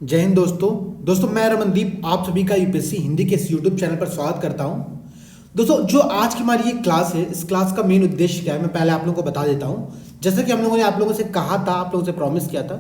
जय हिंद दोस्तों मैं रमनदीप आप सभी का यूपीएससी हिंदी के इस यूट्यूब चैनल पर स्वागत करता हूं। दोस्तों जो आज की हमारी ये क्लास है, इस क्लास का मेन उद्देश्य क्या है मैं पहले आप लोगों को बता देता हूं। जैसा कि हम लोगों ने आप लोगों से कहा था, आप लोगों से प्रॉमिस किया था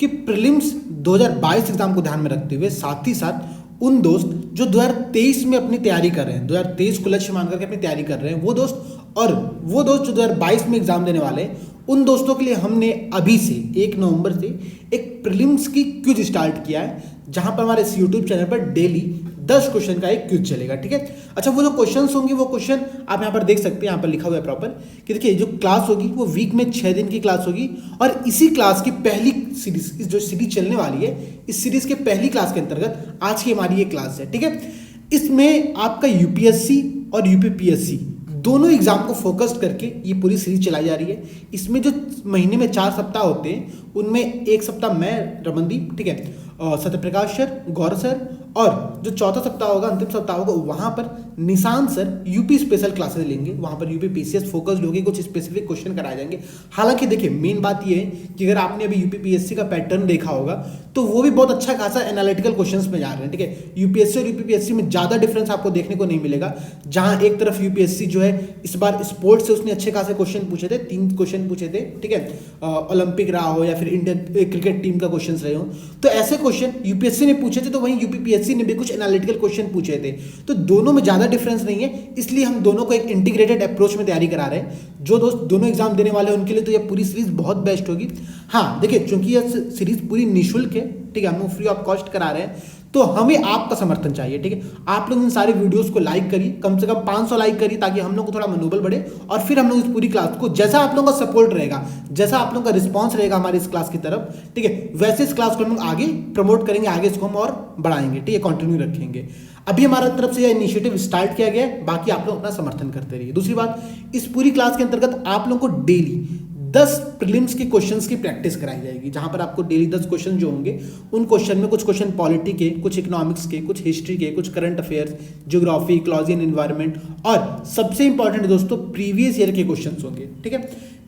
कि प्रीलिम्स 2022 एग्जाम को ध्यान में रखते हुए साथ ही साथ उन दोस्त जो 2023 में अपनी तैयारी कर रहे हैं, 2023 को लक्ष्य मान करके अपनी तैयारी कर रहे हैं, वो दोस्त जो 2022 में एग्जाम देने वाले हैं, उन दोस्तों के लिए हमने अभी से 1 नवंबर से एक प्रीलिम्स की क्विज स्टार्ट किया है, जहां पर हमारे इस यूट्यूब चैनल पर डेली 10 क्वेश्चन का एक क्विज चलेगा। ठीक है। अच्छा, वो जो क्वेश्चंस होंगे वो क्वेश्चन आप यहां पर देख सकते हैं, यहां पर लिखा हुआ है प्रॉपर कि देखिए जो क्लास होगी वो वीक में 6 दिन की क्लास होगी और इसी क्लास की पहली सीरीज, जो सीरीज चलने वाली है, इस सीरीज के पहली क्लास के अंतर्गत आज की हमारी ये क्लास है। ठीक है। इसमें आपका यूपीएससी और यूपीपीएससी दोनों एग्जाम को फोकस करके ये पूरी सीरीज चलाई जा रही है। इसमें जो महीने में 4 सप्ताह होते हैं, उनमें एक सप्ताह मैं रमनदीप, ठीक है, सत्यप्रकाश सर, गौरव सर, और जो चौथा सप्ताह होगा, अंतिम सप्ताह होगा, वहां पर Nishant sir UP special classes लेंगे। वहां पर यूपी पीसीएस फोकस्ड होगी, कुछ स्पेसिफिक क्वेश्चन कराए जाएंगे। हालांकि देखिए मेन बात ये है कि अगर आपने अभी यूपी पीएससी का पैटर्न देखा होगा तो वो भी बहुत अच्छा खासा एनालिटिकल क्वेश्चंस में जा रहे हैं। ठीक है। यूपीएससी और यूपीपीएससी में ज्यादा डिफरेंस आपको देखने को नहीं मिलेगा। जहां एक तरफ यूपीएससी जो है इस बार स्पोर्ट्स से उसने अच्छे खासे क्वेश्चन पूछे थे, 3 क्वेश्चन पूछे थे। ठीक है। ओलंपिक रहा हो या फिर इंडियन क्रिकेट टीम का क्वेश्चन रहे हो, तो ऐसे क्वेश्चन यूपीएससी ने पूछे थे, तो वहीं यूपीपीएससी ने भी कुछ एनालिटिकल क्वेश्चन पूछे थे। तो दोनों में ज्यादा डिफरेंस नहीं है, इसलिए हम दोनों को एक इंटीग्रेटेड अप्रोच में तैयारी करा रहे हैं। जो दोस्त दोनों एग्जाम देने वाले हैं उनके लिए तो ये पूरी सीरीज बहुत बेस्ट होगी। हाँ देखिए, चूंकि यह सीरीज पूरी निःशुल्क है, ठीक है, हम लोग फ्री ऑफ कॉस्ट करा रहे हैं, तो हमें आपका समर्थन चाहिए। ठीक है। आप लोग इन सारे वीडियोस को लाइक करिए, कम से कम 500 लाइक करिए, ताकि हम लोग को थोड़ा मनोबल बढ़े और फिर हम लोग इस पूरी क्लास को, जैसा आप लोगों का सपोर्ट रहेगा, जैसा आप लोगों का रिस्पांस रहेगा हमारी इस क्लास की तरफ, ठीक है, वैसे इस क्लास को हम लोग आगे प्रमोट करेंगे, आगे इसको हम और बढ़ाएंगे। ठीक है, कंटिन्यू रखेंगे। अभी हमारा तरफ से यह इनिशिएटिव स्टार्ट किया गया है, बाकी आप लोग अपना समर्थन करते रहिए। दूसरी बात, इस पूरी क्लास के अंतर्गत आप लोगों को डेली 10 प्रीलिम्स के क्वेश्चंस की प्रैक्टिस कराई जाएगी, जहां पर आपको डेली 10 क्वेश्चन जो होंगे, उन क्वेश्चन में कुछ क्वेश्चन पॉलिटी के, कुछ इकोनॉमिक्स के, कुछ हिस्ट्री के, कुछ current affairs, geography, ecology and environment, और सबसे इंपॉर्टेंट दोस्तों प्रीवियस ईयर के क्वेश्चंस होंगे। ठीक है।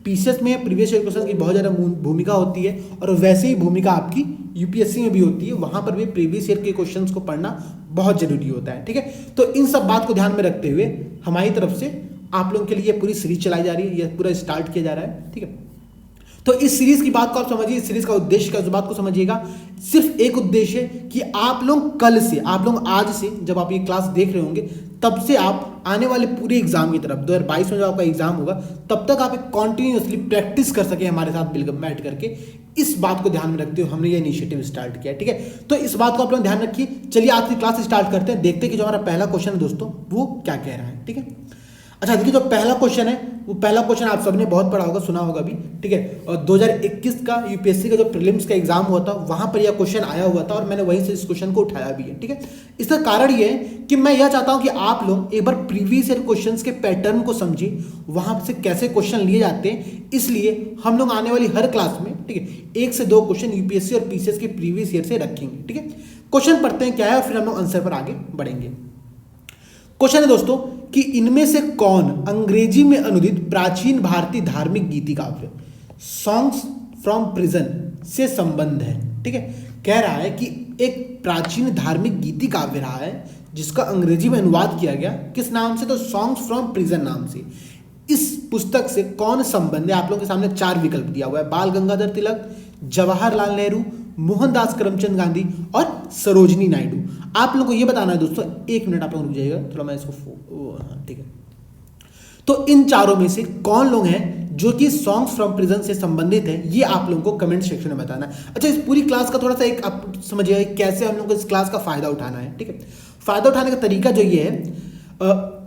पीसीएस में प्रीवियस ईयर क्वेश्चन की बहुत ज़्यादा भूमिका होती है, और वैसे ही भूमिका आपकी यूपीएससी में भी होती है। वहां पर भी प्रीवियस ईयर के क्वेश्चंस को पढ़ना बहुत जरूरी होता है। ठीक है। तो इन सब बात को ध्यान में रखते हुए हमारी तरफ से आप लोगों के लिए पूरी सीरीज चलाई जा रही है, यह पूरा स्टार्ट किया जा रहा है। ठीक है। तो इस सीरीज की बात को आप समझिए, इस सीरीज का उद्देश्य का, इस बात को समझिएगा, सिर्फ एक उद्देश्य है कि आप लोग कल से, आप लोग आज से, जब आप ये क्लास देख रहे होंगे, तब से आप आने वाले पूरे एग्जाम की तरफ, 2022 में जब आपका एग्जाम होगा, तब तक आप एक कॉन्टिन्यूसली प्रैक्टिस कर सके हमारे साथ मिलकर बैठ करके। इस बात को ध्यान में रखते हुए हमने ये इनिशिएटिव स्टार्ट किया। ठीक है। तो इस बात को आप लोग ध्यान रखिए। चलिए आज की क्लास स्टार्ट करते हैं, देखते हैं कि जो हमारा पहला क्वेश्चन है दोस्तों वो क्या कह रहा है। ठीक है। अच्छा देखिए, जो पहला क्वेश्चन है, वो पहला क्वेश्चन आप सबने बहुत पढ़ा होगा, सुना होगा भी। ठीक है। और 2021 का यूपीएससी का जो प्रीलिम्स का एग्जाम हुआ था, वहां पर यह क्वेश्चन आया हुआ था और मैंने वहीं से इस क्वेश्चन को उठाया भी है। ठीक है। इसका कारण ये है कि मैं यह चाहता हूं कि आप लोग एक बार प्रीवियस ईयर क्वेश्चंस के पैटर्न को समझिए, वहां से कैसे क्वेश्चन लिए जाते हैं। इसलिए हम लोग आने वाली हर क्लास में, ठीक है, 1 से 2 क्वेश्चन यूपीएससी और पीसीएस के प्रीवियस ईयर से रखेंगे। ठीक है। क्वेश्चन पढ़ते हैं क्या है और फिर हम लोग आंसर पर आगे बढ़ेंगे। क्वेश्चन है दोस्तों कि इनमें से कौन अंग्रेजी में अनुदित प्राचीन भारतीय धार्मिक गीति काव्य सॉन्ग्स फ्रॉम प्रिजन से संबंध है। ठीक है। कह रहा है कि एक प्राचीन धार्मिक गीति काव्य रहा है जिसका अंग्रेजी में अनुवाद किया गया, किस नाम से, तो सॉन्ग्स फ्रॉम प्रिजन नाम से। इस पुस्तक से कौन संबंध है? आप लोगों के सामने 4 विकल्प दिया हुआ है: बाल गंगाधर तिलक, जवाहरलाल नेहरू, मोहनदास करमचंद गांधी और सरोजनी नायडू। आप लोगों को यह बताना है दोस्तों, 1 मिनट आप लोग रुक जाइएगा, थोड़ा मैं इसको ठीक है। तो इन चारों में से कौन लोग हैं जो कि सॉन्ग्स फ्रॉम प्रिजन से संबंधित है, ये आप लोगों को कमेंट सेक्शन में बताना है। अच्छा, इस पूरी क्लास का थोड़ा सा एक आप समझिए कैसे हम लोग को इस क्लास का फायदा उठाना है। ठीक है। फायदा उठाने का तरीका जो ये है,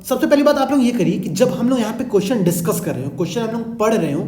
सबसे पहली बात आप लोग ये करिए कि जब हम लोग यहाँ पे क्वेश्चन डिस्कस कर रहे हो, क्वेश्चन हम लोग पढ़ रहे हो,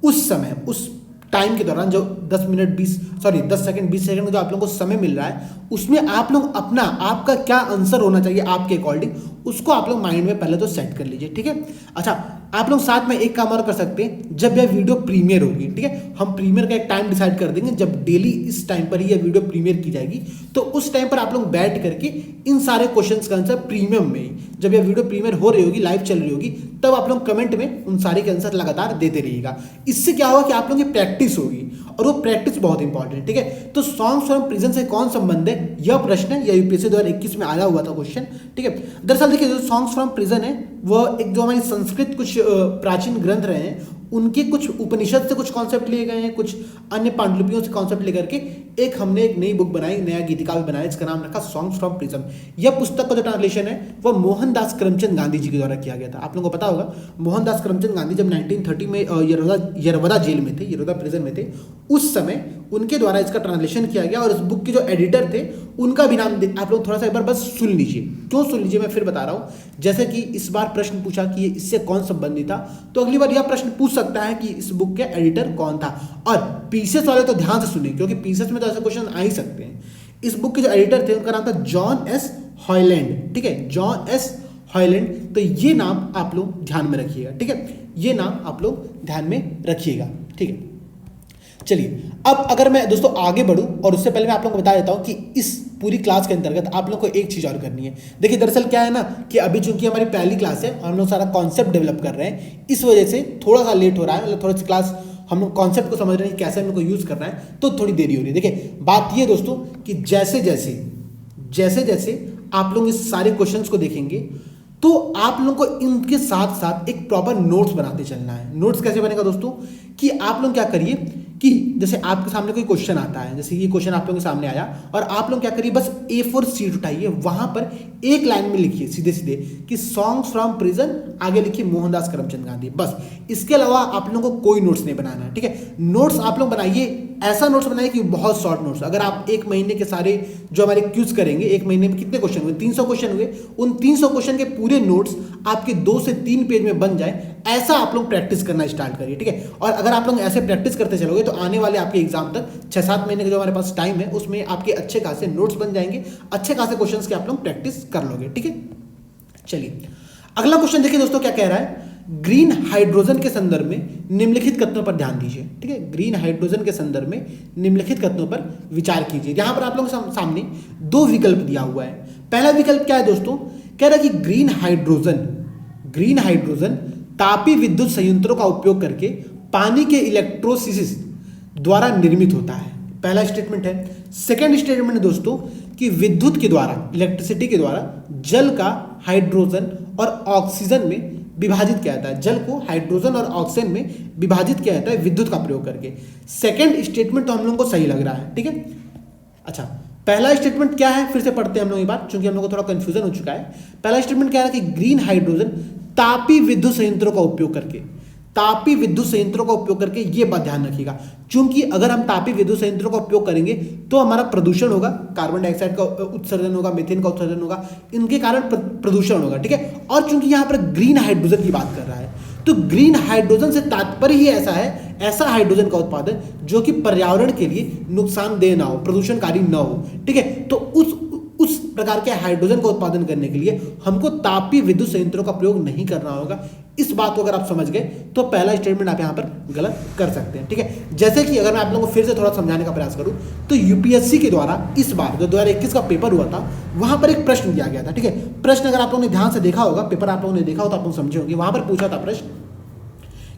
उस समय, उस टाइम के दौरान जो 10 सेकंड 20 सेकंड जो आप लोगों को समय मिल रहा है, उसमें आप लोग अपना, आपका क्या आंसर होना चाहिए आपके अकॉर्डिंग, उसको आप लोग माइंड में पहले तो सेट कर लीजिए, ठीक है। अच्छा, आप लोग साथ में एक काम और कर सकते हैं, जब यह वीडियो प्रीमियर होगी, ठीक है, हम प्रीमियर का एक टाइम डिसाइड कर देंगे, जब डेली इस टाइम पर ही यह वीडियो प्रीमियर की जाएगी, तो उस टाइम पर आप लोग बैठ करके इन सारे क्वेश्चंस का आंसर प्रीमियम में ही, जब यह वीडियो प्रीमियर हो रही होगी, लाइव चल रही होगी, तब आप लोग कमेंट में उन सारे के आंसर लगातार देते रहिएगा। इससे क्या होगा कि आप लोगों की प्रैक्टिस होगी, और वो प्रैक्टिस बहुत इंपॉर्टेंट है, ठीक है। तो सॉन्ग्स फ्रॉम प्रिजन से कौन संबंध है, यह प्रश्न है, यह यूपीएससी 2021 में आया हुआ था क्वेश्चन, ठीक है। दरअसल देखिए, जो सॉन्ग्स फ्रॉम प्रिजन है वह एक जो हमारी संस्कृत कुछ प्राचीन ग्रंथ रहे हैं, उनके कुछ उपनिषद से कुछ कॉन्सेप्ट लिए गए हैं, कुछ अन्य पांडुलिपियों से कॉन्सेप्ट लेकर के हमने एक नई बुक बनाई, नया गीतिका भी बनाया, इसका नाम रखा सॉन्ग्स फ्रॉम प्रिजन। यह पुस्तक का जो ट्रांसलेशन है वह मोहनदास करमचंद गांधी जी के द्वारा किया गया था। आप लोगों को पता होगा, मोहनदास करमचंद गांधी जब 1930 में यरवदा जेल में थे, यरवदा प्रिजन में थे, उस समय उनके द्वारा इसका ट्रांसलेशन किया गया, और इस बुक के जो एडिटर थे उनका भी नाम आप लोग थोड़ा सा एक बार बस सुन लीजिए। क्यों सुन लीजिए, मैं फिर बता रहा हूं। जैसे कि इस बार प्रश्न पूछा कि इससे कौन संबंधित था, तो अगली बार यह प्रश्न पूछ सकता है कि इस बुक के एडिटर कौन था। और पीसेस वाले तो ध्यान से सुनिए, क्योंकि पीसेस में तो ऐसे क्वेश्चन आ ही सकते हैं। इस बुक के जो एडिटर थे उनका नाम था जॉन एस हॉयलैंड, ठीक है, जॉन एस हॉयलैंड। तो ये नाम आप लोग ध्यान में रखिएगा, ठीक है, ये नाम आप लोग ध्यान में रखिएगा, ठीक है। चलिए, अब अगर मैं दोस्तों आगे बढ़ूं, और उससे पहले मैं आप लोगों को बता देता हूं कि इस पूरी क्लास के अंतर्गत आप लोगों को एक चीज और करनी है। देखिए, दरअसल क्या है ना कि अभी चूंकि हमारी पहली क्लास है और हम लोग सारा कॉन्सेप्ट डेवलप कर रहे हैं, इस वजह से थोड़ा सा लेट हो रहा है, मतलब थोड़ी सी क्लास हम लोग कॉन्सेप्ट को समझ रहे हैं, कैसे हम लोग को यूज करना है, तो थोड़ी देरी हो रही है। देखिए, बात ये दोस्तों कि जैसे जैसे आप लोग इस सारे क्वेश्चंस को देखेंगे, तो आप लोगों को इनके साथ साथ एक प्रॉपर नोट्स बनाते चलना है। नोट्स कैसे बनेगा दोस्तों, कि आप लोग क्या करिए कि जैसे आपके सामने कोई क्वेश्चन आता है, जैसे ये क्वेश्चन आप लोगों के सामने आया, और आप लोग क्या करिए, बस A4 शीट उठाइए, वहां पर एक लाइन में लिखिए सीधे सीधे कि सॉन्ग्स फ्रॉम प्रिजन, आगे लिखिए मोहनदास करमचंद गांधी, बस। इसके अलावा आप लोगों को कोई नोट्स नहीं बनाना है, ठीक है। नोट्स आप लोग बनाइए, ऐसा नोट्स बनाइए कि बहुत शॉर्ट नोट्स। अगर आप एक महीने के सारे जो हमारे क्यूज करेंगे, एक महीने में कितने क्वेश्चन हुए, 300 क्वेश्चन हुए, उन 300 क्वेश्चन के पूरे नोट्स आपके 2 से 3 पेज में बन जाए, ऐसा आप लोग प्रैक्टिस करना स्टार्ट करिए, ठीक है। और अगर आप लोग ऐसे प्रैक्टिस करते चलोगे, तो आने वाले आपके एग्जाम तक 6-7 महीने का जो हमारे पास टाइम है, उसमें आपके अच्छे खासे नोट्स बन जाएंगे, अच्छे खासे क्वेश्चंस के आप लोग प्रैक्टिस कर लोगे, ठीक है। चलिए, अगला क्वेश्चन देखिए दोस्तों, क्या कह रहा है, ग्रीन हाइड्रोजन के संदर्भ में निम्नलिखित कथनों पर ध्यान दीजिए, ठीक है। ग्रीन हाइड्रोजन के संदर्भ में निम्नलिखित कथनों पर विचार कीजिए। यहां पर आप लोगों के सामने 2 विकल्प दिया हुआ है। पहला विकल्प क्या है दोस्तों, कह रहा है कि ग्रीन हाइड्रोजन तापीय विद्युत संयंत्रों का उपयोग करके पानी के इलेक्ट्रोलिसिस द्वारा निर्मित होता है, पहला स्टेटमेंट है। सेकेंड स्टेटमेंट है दोस्तों कि विद्युत के द्वारा, इलेक्ट्रिसिटी के द्वारा जल का हाइड्रोजन और ऑक्सीजन में विभाजित किया जाता है, जल को हाइड्रोजन और ऑक्सीजन में विभाजित किया जाता है विद्युत का प्रयोग करके। सेकेंड स्टेटमेंट तो हम लोगों को सही लग रहा है, ठीक है। अच्छा, पहला स्टेटमेंट क्या है, फिर से पढ़ते हैं हम लोग ये बात, क्योंकि हम लोग को थोड़ा कंफ्यूजन हो चुका है। पहला स्टेटमेंट क्या है कि ग्रीन हाइड्रोजन तापीय विद्युत संयंत्रों का उपयोग करके, तापीय विद्युत संयंत्रों का उपयोग करके, ये बात ध्यान रखिएगा, क्योंकि अगर हम तापीय विद्युत संयंत्रों का उपयोग करेंगे तो हमारा प्रदूषण होगा, कार्बन डाइऑक्साइड का उत्सर्जन होगा, मीथेन का उत्सर्जन होगा, इनके कारण प्रदूषण होगा, ठीक है। और चूंकि यहाँ पर ग्रीन हाइड्रोजन की बात कर रहा है, तो ग्रीन हाइड्रोजन से तात्पर्य ही ऐसा है, ऐसा हाइड्रोजन का उत्पादन जो कि पर्यावरण के लिए नुकसानदेह ना हो, प्रदूषणकारी ना हो, ठीक है। तो उस प्रकार के हाइड्रोजन का उत्पादन करने के लिए हमको तापीय विद्युत संयंत्रों का प्रयोग नहीं करना होगा। इस बात को अगर आप समझ गए तो पहला स्टेटमेंट आप यहाँ पर गलत कर सकते हैं, ठीक है। जैसे कि अगर मैं आप लोगों को फिर से थोड़ा समझाने का प्रयास करूं, तो यूपीएससी के द्वारा इस बार जो 2021 का पेपर हुआ था, वहां पर एक प्रश्न दिया गया था, ठीक है। प्रश्न अगर आप लोगों ने ध्यान से देखा होगा, पेपर आप लोगों ने देखा हो तो आप लोग समझे होंगे, वहां पर पूछा था प्रश्न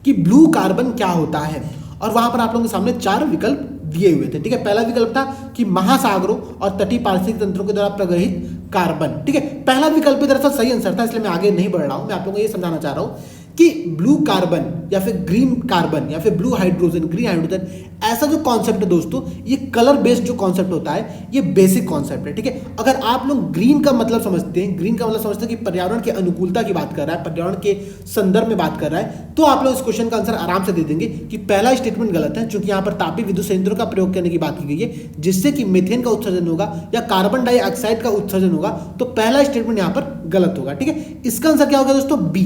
कि ब्लू कार्बन क्या होता है, और वहां पर आप लोगों के सामने 4 विकल्प दिए हुए थे, ठीक है। पहला विकल्प था कि महासागरों और तटीय पारिस्थितिक तंत्रों के द्वारा प्रग्रहित कार्बन, ठीक है। पहला विकल्प दरअसल सही आंसर था, इसलिए मैं आगे नहीं बढ़ रहा हूं, मैं आप लोगों को ये समझाना चाह रहा हूं कि ब्लू कार्बन या फिर ग्रीन कार्बन या फिर ब्लू हाइड्रोजन, ग्रीन हाइड्रोजन, ऐसा जो कॉन्सेप्ट है दोस्तों, ये कलर बेस्ड जो कॉन्सेप्ट होता है, ये बेसिक कॉन्सेप्ट है, ठीक है। अगर आप लोग ग्रीन का मतलब समझते हैं, ग्रीन का मतलब समझते हैं कि पर्यावरण की अनुकूलता की बात कर रहा है, पर्यावरण के संदर्भ में बात कर रहा है, तो आप लोग इस क्वेश्चन का आंसर आराम से दे देंगे कि पहला स्टेटमेंट गलत है, क्योंकि यहाँ पर तापीय विद्युत संयंत्रों का प्रयोग करने की बात की गई है, जिससे कि मीथेन का उत्सर्जन होगा या कार्बन डाइऑक्साइड का उत्सर्जन होगा, तो पहला स्टेटमेंट यहाँ पर गलत होगा, ठीक है। इसका आंसर क्या होगा दोस्तों, बी,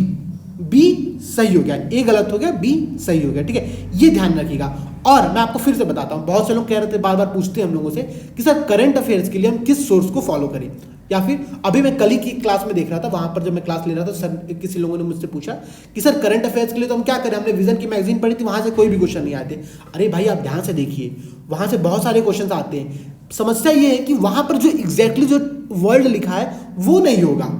बी सही हो गया, ए गलत हो गया, बी सही हो गया, ठीक है, ये ध्यान रखिएगा। और मैं आपको फिर से बताता हूं, बहुत से लोग कह रहे थे, बार बार पूछते हैं हम लोगों से कि सर करंट अफेयर्स के लिए हम किस सोर्स को फॉलो करें, या फिर अभी मैं कल ही की क्लास में देख रहा था, वहां पर जब मैं क्लास ले रहा था, सर किसी लोगों ने मुझसे पूछा कि सर करंट अफेयर्स के लिए तो हम क्या करें, हमने विजन की मैगजीन पढ़ी थी, वहां से कोई भी क्वेश्चन नहीं आते। अरे भाई आप ध्यान से देखिए, वहां से बहुत सारे क्वेश्चन आते हैं। समस्या ये है कि वहां पर जो एग्जैक्टली जो वर्ड लिखा है वो नहीं होगा,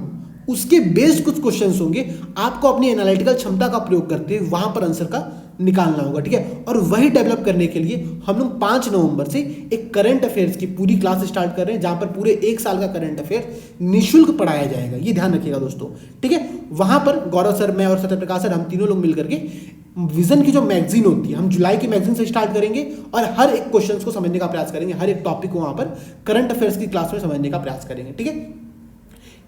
उसके बेस्ड कुछ क्वेश्चंस होंगे, आपको अपनी एनालिटिकल क्षमता का प्रयोग करते हुए वहां पर आंसर का निकालना होगा, ठीक है। और वही डेवलप करने के लिए हम लोग 5 नवंबर से एक करंट अफेयर्स की पूरी क्लास स्टार्ट कर रहे हैं, जहां पर पूरे 1 साल का करंट अफेयर निःशुल्क पढ़ाया जाएगा, ये ध्यान रखिएगा दोस्तों, ठीक है। वहां पर गौरव सर, मैं और सत्यप्रकाश सर, हम तीनों लोग मिलकर के विजन की जो मैगजीन होती है, हम जुलाई की मैगजीन से स्टार्ट करेंगे और हर एक क्वेश्चन को समझने का प्रयास करेंगे, हर एक टॉपिक को वहां पर करंट अफेयर्स की क्लास में समझने का प्रयास करेंगे, ठीक है।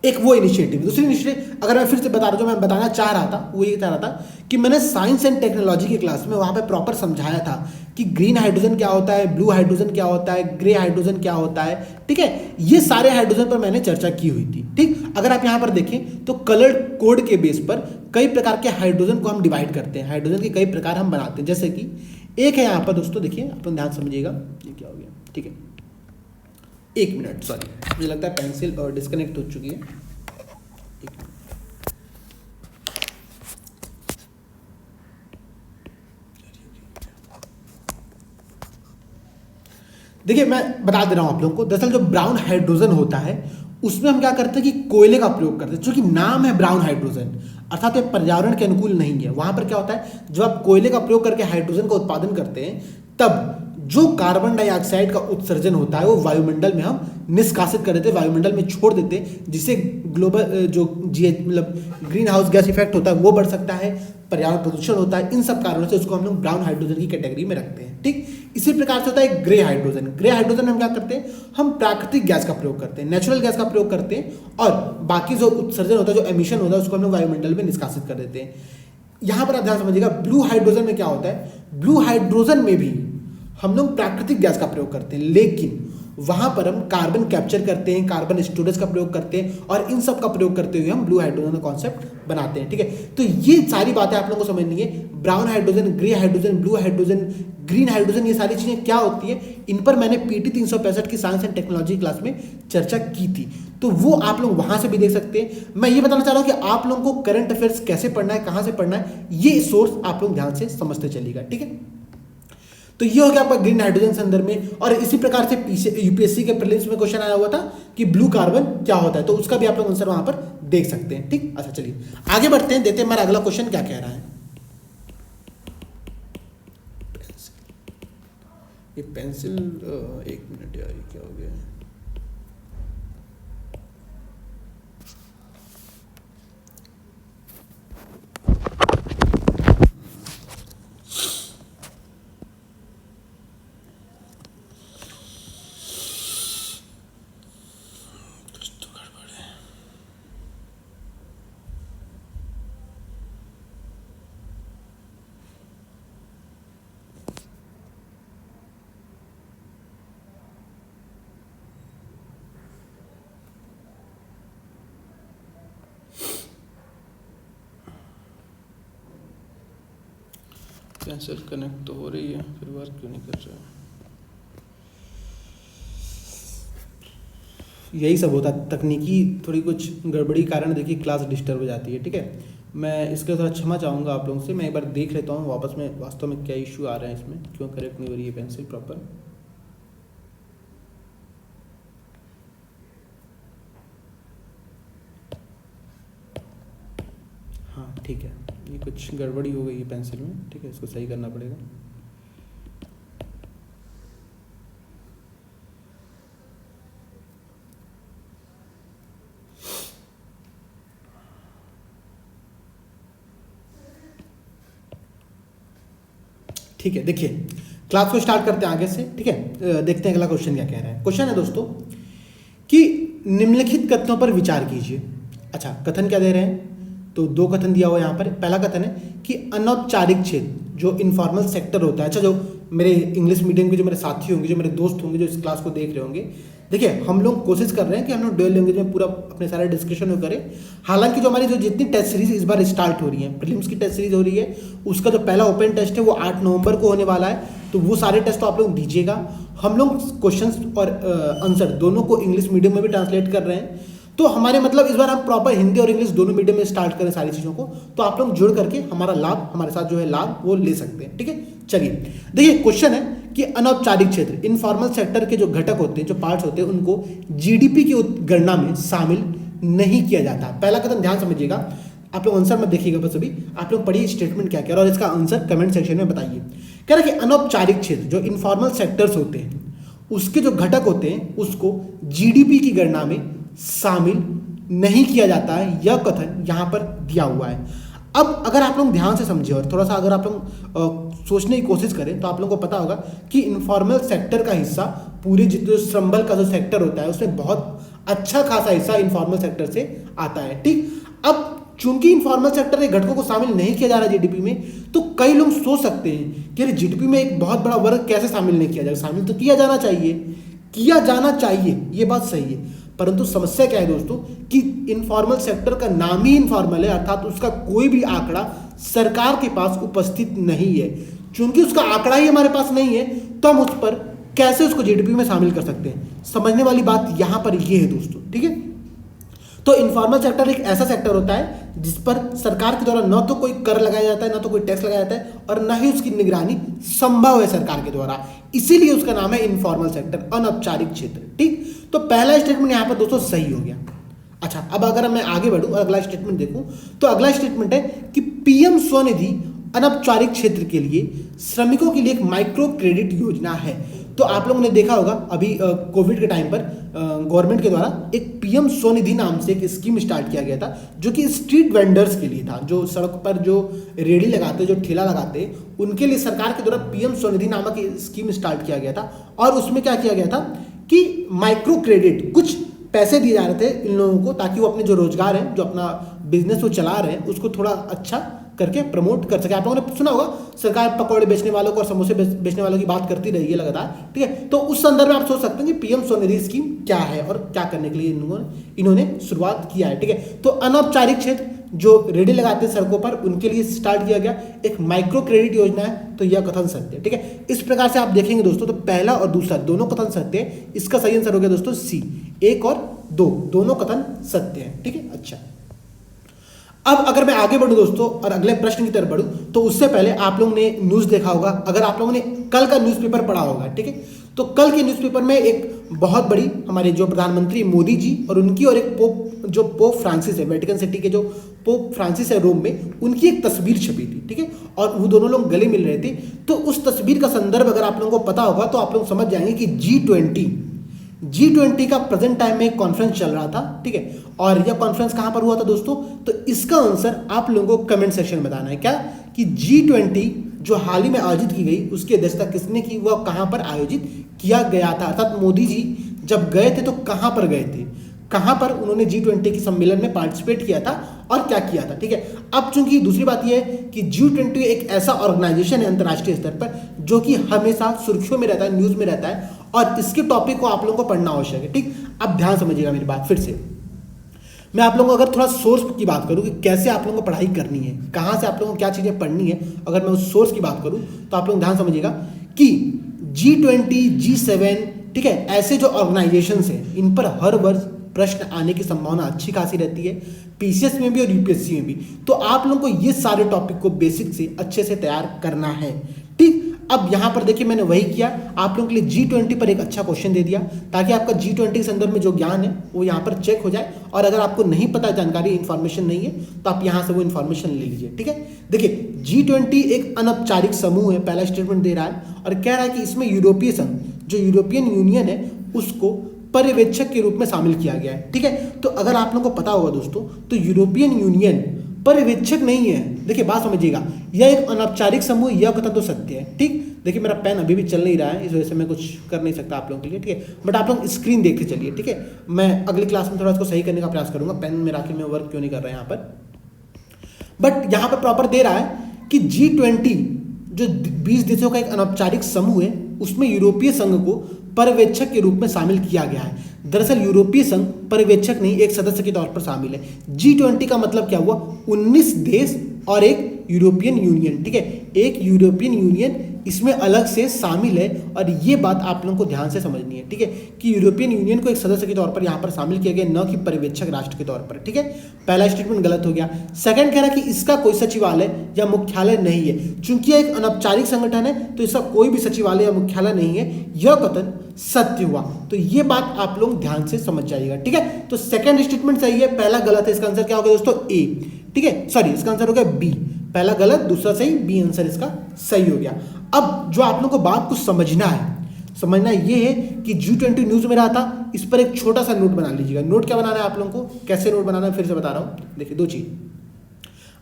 एक वो इनिशिएटिव। दूसरी इनिशिएटिव अगर मैं फिर से बता रहा हूं, जो मैं बताना चाह रहा था वो ये चाह रहा था कि मैंने साइंस एंड टेक्नोलॉजी की क्लास में वहां पे प्रॉपर समझाया था कि ग्रीन हाइड्रोजन क्या होता है, ब्लू हाइड्रोजन क्या होता है, ग्रे हाइड्रोजन क्या होता है, ठीक है। ये सारे हाइड्रोजन पर मैंने चर्चा की हुई थी, ठीक। अगर आप यहां पर देखें तो कलर्ड कोड के बेस पर कई प्रकार के हाइड्रोजन को हम डिवाइड करते हैं, हाइड्रोजन के कई प्रकार हम बनाते हैं, जैसे कि एक है यहां पर दोस्तों, देखिए अपन ध्यान समझिएगा, ये क्या हो गया, ठीक है, 1 मिनट, सॉरी, मुझे लगता है पेंसिल और डिस्कनेक्ट हो चुकी है। देखिए मैं बता दे रहा हूं आप लोगों को, दरअसल जो ब्राउन हाइड्रोजन होता है उसमें हम क्या करते हैं कि कोयले का प्रयोग करते हैं, चूंकि नाम है ब्राउन हाइड्रोजन, अर्थात ये पर्यावरण के अनुकूल नहीं है। वहां पर क्या होता है, जब आप कोयले का प्रयोग करके हाइड्रोजन का उत्पादन करते हैं, तब जो कार्बन डाइऑक्साइड का उत्सर्जन होता है वो वायुमंडल में हम निष्कासित कर देते हैं, वायुमंडल में छोड़ देते हैं, जिससे ग्लोबल जो मतलब ग्रीन हाउस गैस इफेक्ट होता है वो बढ़ सकता है, पर्यावरण प्रदूषण होता है, इन सब कारणों से उसको हम लोग ब्राउन हाइड्रोजन की कैटेगरी में रखते हैं, ठीक। इसी प्रकार से होता है ग्रे हाइड्रोजन। ग्रे हाइड्रोजन में हम क्या करते हैं, हम प्राकृतिक गैस का प्रयोग करते हैं, नेचुरल गैस का प्रयोग करते हैं, और बाकी जो उत्सर्जन होता है, जो एमिशन होता है, उसको हम लोग वायुमंडल में निष्कासित कर देते हैं। यहां पर आप ध्यान समझिएगा, ब्लू हाइड्रोजन में क्या होता है, ब्लू हाइड्रोजन में भी हम लोग प्राकृतिक गैस का प्रयोग करते हैं, लेकिन वहां पर हम कार्बन कैप्चर करते हैं, कार्बन स्टोरेज का प्रयोग करते हैं, और इन सब का प्रयोग करते हुए हम ब्लू हाइड्रोजन का कॉन्सेप्ट बनाते हैं, ठीक है। तो ये सारी बातें आप लोगों को समझनी है, brown hydrogen, grey hydrogen, blue hydrogen, green hydrogen, ये सारी चीजें क्या होती है, इन पर मैंने पीटी 365 की साइंस एंड टेक्नोलॉजी क्लास में चर्चा की थी, तो वो आप लोग वहां से भी देख सकते हैं। मैं ये बताना चाह रहा हूं कि आप लोगों को करंट अफेयर्स कैसे पढ़ना है, कहां से पढ़ना है, ये सोर्स आप लोग ध्यान से समझते चलिएगा, ठीक है। तो ये हो गया आपका ग्रीन हाइड्रोजन संदर्भ में। और इसी प्रकार से यूपीएससी के प्रीलिम्स में क्वेश्चन आया हुआ था कि ब्लू कार्बन क्या होता है, तो उसका भी आप लोग आंसर वहां पर देख सकते हैं, ठीक। अच्छा चलिए आगे बढ़ते हैं, देखते हैं हमारा अगला क्वेश्चन क्या कह रहा है। ये पेंसिल, 1 मिनट यार, ये क्या हो गया, पेंसिल कनेक्ट तो हो रही है, फिर वर्क क्यों नहीं कर रहा है। यही सब होता है, तकनीकी थोड़ी कुछ गड़बड़ी कारण देखिए क्लास डिस्टर्ब हो जाती है, ठीक है। मैं इसके थोड़ा क्षमा चाहूँगा आप लोगों से, मैं एक बार देख लेता हूँ वापस में वास्तव में क्या इशू आ रहा है इसमें, क्यों करेक्ट नहीं हो रही है पेंसिल प्रॉपर। हाँ ठीक है, ये कुछ गड़बड़ी हो गई है पेंसिल में, ठीक है, इसको सही करना पड़ेगा। ठीक है, देखिए क्लास को स्टार्ट करते हैं आगे से, ठीक है। देखते हैं अगला क्वेश्चन क्या कह रहा है। क्वेश्चन है दोस्तों कि निम्नलिखित कथनों पर विचार कीजिए। अच्छा, कथन क्या दे रहे हैं, तो 2 कथन दिया हुआ है यहाँ पर। पहला कथन है कि अनौपचारिक क्षेत्र, जो इनफॉर्मल सेक्टर होता है, अच्छा जो मेरे इंग्लिश मीडियम के जो मेरे साथी होंगे, जो मेरे दोस्त होंगे, जो इस क्लास को देख रहे होंगे, देखिए हम लोग कोशिश कर रहे हैं कि हम लोग ड्यूअल लैंग्वेज में पूरा अपने सारे डिस्कशन को करें। हालांकि जो हमारी जो जितनी टेस्ट सीरीज इस बार स्टार्ट हो रही है, प्रीलिम्स की टेस्ट सीरीज हो रही है, उसका जो पहला ओपन टेस्ट है वो 8 नवंबर को होने वाला है, तो वो सारे टेस्ट तो आप लोग दीजिएगा। हम लोग क्वेश्चंस और आंसर दोनों को इंग्लिश मीडियम में भी ट्रांसलेट कर रहे हैं, तो हमारे मतलब इस बार हम प्रॉपर हिंदी और इंग्लिश दोनों मीडियम में स्टार्ट करें सारी चीज़ों को, तो आप लोग जुड़ करके हमारा लाभ, हमारे साथ जो है लाभ वो ले सकते हैं। ठीक है, चलिए देखिए क्वेश्चन है कि अनौपचारिक क्षेत्र, इनफॉर्मल सेक्टर के जो घटक होते हैं, जो पार्ट्स होते हैं, उनको जीडीपी की गणना में शामिल नहीं किया जाता। पहला कदम ध्यान समझिएगा, आप लोग आंसर मत देखिएगा, बस अभी आप लोग पढ़िए स्टेटमेंट क्या कह रहा है और इसका आंसर कमेंट सेक्शन में बताइए। कह रहा है कि अनौपचारिक क्षेत्र जो इनफॉर्मल सेक्टर्स होते हैं, उसके जो घटक होते हैं उसको जीडीपी की गणना में शामिल नहीं किया जाता है, यह कथन यहां पर दिया हुआ है। अब अगर आप लोग ध्यान से समझे और थोड़ा सा अगर आप लोग सोचने की कोशिश करें तो आप लोगों को पता होगा कि इनफॉर्मल सेक्टर का हिस्सा पूरे जितने श्रम बल का जो सेक्टर होता है उसमें बहुत अच्छा खासा हिस्सा इनफॉर्मल सेक्टर से आता है। ठीक, अब चूंकि इनफॉर्मल सेक्टर के घटकों को शामिल नहीं किया जा रहा जीडीपी में, तो कई लोग सोच सकते हैं कि अरे जीडीपी में एक बहुत बड़ा वर्ग कैसे शामिल नहीं किया जाएगा। शामिल तो किया जाना चाहिए, ये बात सही है, परंतु समस्या क्या है दोस्तों कि इनफॉर्मल सेक्टर का नाम ही इनफॉर्मल है, अर्थात उसका कोई भी आंकड़ा सरकार के पास उपस्थित नहीं है। चूंकि उसका आंकड़ा ही हमारे पास नहीं है, तो हम उस पर कैसे उसको जीडीपी में शामिल कर सकते हैं। समझने वाली बात यहां पर ये है दोस्तों। ठीक है, तो इनफॉर्मल सेक्टर एक ऐसा सेक्टर होता है जिस पर सरकार के द्वारा न तो कोई कर लगाया जाता है, न तो कोई टैक्स लगाया जाता है, और न ही उसकी निगरानी संभव है सरकार के द्वारा, इसीलिए उसका नाम है इनफॉर्मल सेक्टर, अनौपचारिक क्षेत्र। ठीक, तो पहला स्टेटमेंट यहां पर दोस्तों सही हो गया। अच्छा, अब अगर मैं आगे बढ़ूं और अगला स्टेटमेंट देखूं, तो अगला स्टेटमेंट है कि पीएम स्वनिधि अनौपचारिक क्षेत्र के लिए श्रमिकों के लिए एक माइक्रो क्रेडिट योजना है। तो आप लोगों ने देखा होगा अभी कोविड के टाइम पर गवर्नमेंट के द्वारा एक पीएम स्वनिधि नाम से एक स्कीम स्टार्ट किया गया था, जो कि स्ट्रीट वेंडर्स के लिए था, जो सड़क पर जो रेडी लगाते, जो ठेला लगाते, उनके लिए सरकार के द्वारा पीएम स्वनिधि नामक स्कीम स्टार्ट किया गया था। और उसमें क्या किया गया था कि माइक्रो क्रेडिट, कुछ पैसे दिए जा रहे थे इन लोगों को, ताकि वो अपने जो रोजगार है, जो अपना बिजनेस वो चला रहे हैं, उसको थोड़ा अच्छा करके प्रमोट कर सके। आप लोगों ने सुना होगा सरकार पकौड़े बेचने वालों को और समोसे बेचने वालों की बात करती रही है लगातार। ठीक है, तो उस संदर्भ में आप सोच सकते हैं कि पीएम स्वनिधि स्कीम क्या है और क्या करने के लिए इन्होंने शुरुआत किया है। ठीक है, तो अनौपचारिक क्षेत्र जो रेडी लगाते हैं सड़कों पर, उनके लिए स्टार्ट किया गया एक माइक्रो क्रेडिट योजना है, तो यह कथन सत्य है। ठीक है, इस प्रकार से आप देखेंगे दोस्तों, तो पहला और दूसरा दोनों कथन सत्य है। इसका सही आंसर हो गया दोस्तों सी, 1 और 2 दोनों कथन सत्य है। ठीक है, अच्छा, अब अगर मैं आगे बढ़ूं दोस्तों और अगले प्रश्न की तरफ बढ़ूं, तो उससे पहले आप लोगों ने न्यूज़ देखा होगा, अगर आप लोगों ने कल का न्यूज़पेपर पढ़ा होगा। ठीक है, तो कल के न्यूज़पेपर में एक बहुत बड़ी हमारे जो प्रधानमंत्री मोदी जी और उनकी और एक पोप फ्रांसिस है, वेटिकन सिटी के जो पोप फ्रांसिस है रोम में, उनकी एक तस्वीर छपी थी। ठीक है, और वो दोनों लोग गले मिल रहे थे। तो उस तस्वीर का संदर्भ अगर आप लोगों को पता होगा तो आप लोग समझ जाएंगे कि G20 का प्रेजेंट टाइम में एक कॉन्फ्रेंस चल रहा था। ठीक है, और यह कॉन्फ्रेंस कहां पर हुआ था दोस्तों, तो इसका आंसर आप लोगों को कमेंट सेक्शन में बताना है। क्या कि G20 जो हाल ही में आयोजित की गई, उसकी अध्यक्षता किसने की, वह कहां पर आयोजित किया गया था, अर्थात मोदी जी जब गए थे तो कहां पर गए थे, कहां पर उन्होंने G20 के सम्मेलन में पार्टिसिपेट किया था और क्या किया था। ठीक है, अब चूंकि दूसरी बात यह है कि G20 एक ऐसा ऑर्गेनाइजेशन है अंतर्राष्ट्रीय स्तर पर जो कि हमेशा सुर्खियों में रहता है, न्यूज में रहता है, और इसके टॉपिक को आप लोगों को पढ़ना आवश्यक है। ठीक, अब ध्यान समझिएगा मेरी बात फिर से। मैं आप लोगों को अगर थोड़ा सोर्स की बात करूं कि कैसे आप लोगों को पढ़ाई करनी है, कहां से आप लोगों को क्या चीजें पढ़नी है, अगर मैं उस सोर्स की बात करूं तो आप लोग ध्यान समझिएगा कि G20, G7, ठीक है, ऐसे जो ऑर्गेनाइजेशंस हैं, इन पर हर वर्ष प्रश्न आने की संभावना अच्छी खासी रहती है, पीसीएस में भी और यूपीएससी में भी। तो आप लोगों को ये सारे टॉपिक को बेसिक से अच्छे से तैयार करना है। ठीक, अब यहां पर देखिए मैंने वही किया, आप लोगों के लिए G20 पर एक अच्छा क्वेश्चन दे दिया, ताकि आपका G20 के संदर्भ में जो ज्ञान है वो यहां पर चेक हो जाए, और अगर आपको नहीं पता जानकारी, इंफॉर्मेशन नहीं है, तो आप यहां से वो इंफॉर्मेशन ले लीजिए। ठीक है, देखिए G20 एक अनौपचारिक समूह है, पहला स्टेटमेंट दे रहा है और कह रहा है कि इसमें यूरोपीय संघ, जो यूरोपियन यूनियन है, उसको पर्यवेक्षक के रूप में शामिल किया गया है। ठीक है, तो अगर आप लोगों को पता होगा दोस्तों, तो यूरोपियन यूनियन पर्यवेक्षक नहीं है। देखिए बात समझिएगा, यह एक अनौपचारिक समूह, यह कथन तो सत्य है। ठीक, देखिए मेरा पेन अभी भी चल नहीं रहा है, इस वजह से मैं कुछ कर नहीं सकता आप लोगों के लिए। ठीक है, बट आप लोग स्क्रीन देखते चलिए। ठीक है, मैं अगली क्लास में थोड़ा इसको सही करने का प्रयास करूंगा, पेन मेरा आखिर में वर्क क्यों नहीं कर रहा है यहाँ पर, बट यहाँ पर प्रॉपर दे रहा है कि G20 जो 20 देशों का एक अनौपचारिक समूह है, उसमें यूरोपीय संघ को पर्यवेक्षक के रूप में शामिल किया गया है। दरअसल यूरोपीय संघ पर्यवेक्षक नहीं, एक सदस्य के तौर पर शामिल है। G20 का मतलब क्या हुआ? 19 देश और एक यूरोपियन यूनियन, ठीक है, एक यूरोपियन यूनियन इसमें अलग से शामिल है। और ये बात आप लोगों को ध्यान से समझनी है, ठीक है, कि यूरोपियन यूनियन को एक सदस्य के तौर पर यहाँ पर शामिल किया गया, न कि पर्यवेक्षक राष्ट्र के तौर पर, ठीक है। पहला स्टेटमेंट गलत हो गया। सेकंड कह रहा है कि इसका कोई सचिवालय या मुख्यालय नहीं है। चूंकि एक अनौपचारिक संगठन है तो इसका कोई भी सचिवालय या मुख्यालय नहीं है, यह कथन सत्य हुआ। तो ये बात आप लोग ध्यान से समझ जाइएगा, ठीक है। तो सेकंड स्टेटमेंट सही है, पहला गलत है। इसका आंसर क्या होगा दोस्तों? ए, ठीक है, सॉरी, इसका आंसर हो गया बी। पहला गलत, दूसरा सही, बी आंसर इसका सही हो गया। अब जो आप लोगों को बात को समझना ये है कि G20 न्यूज में रहा था, इस पर एक छोटा सा नोट बना लीजिएगा। नोट क्या बनाना है आप लोगों को, कैसे नोट बनाना है फिर से बता रहा हूं। देखिए दो चीज,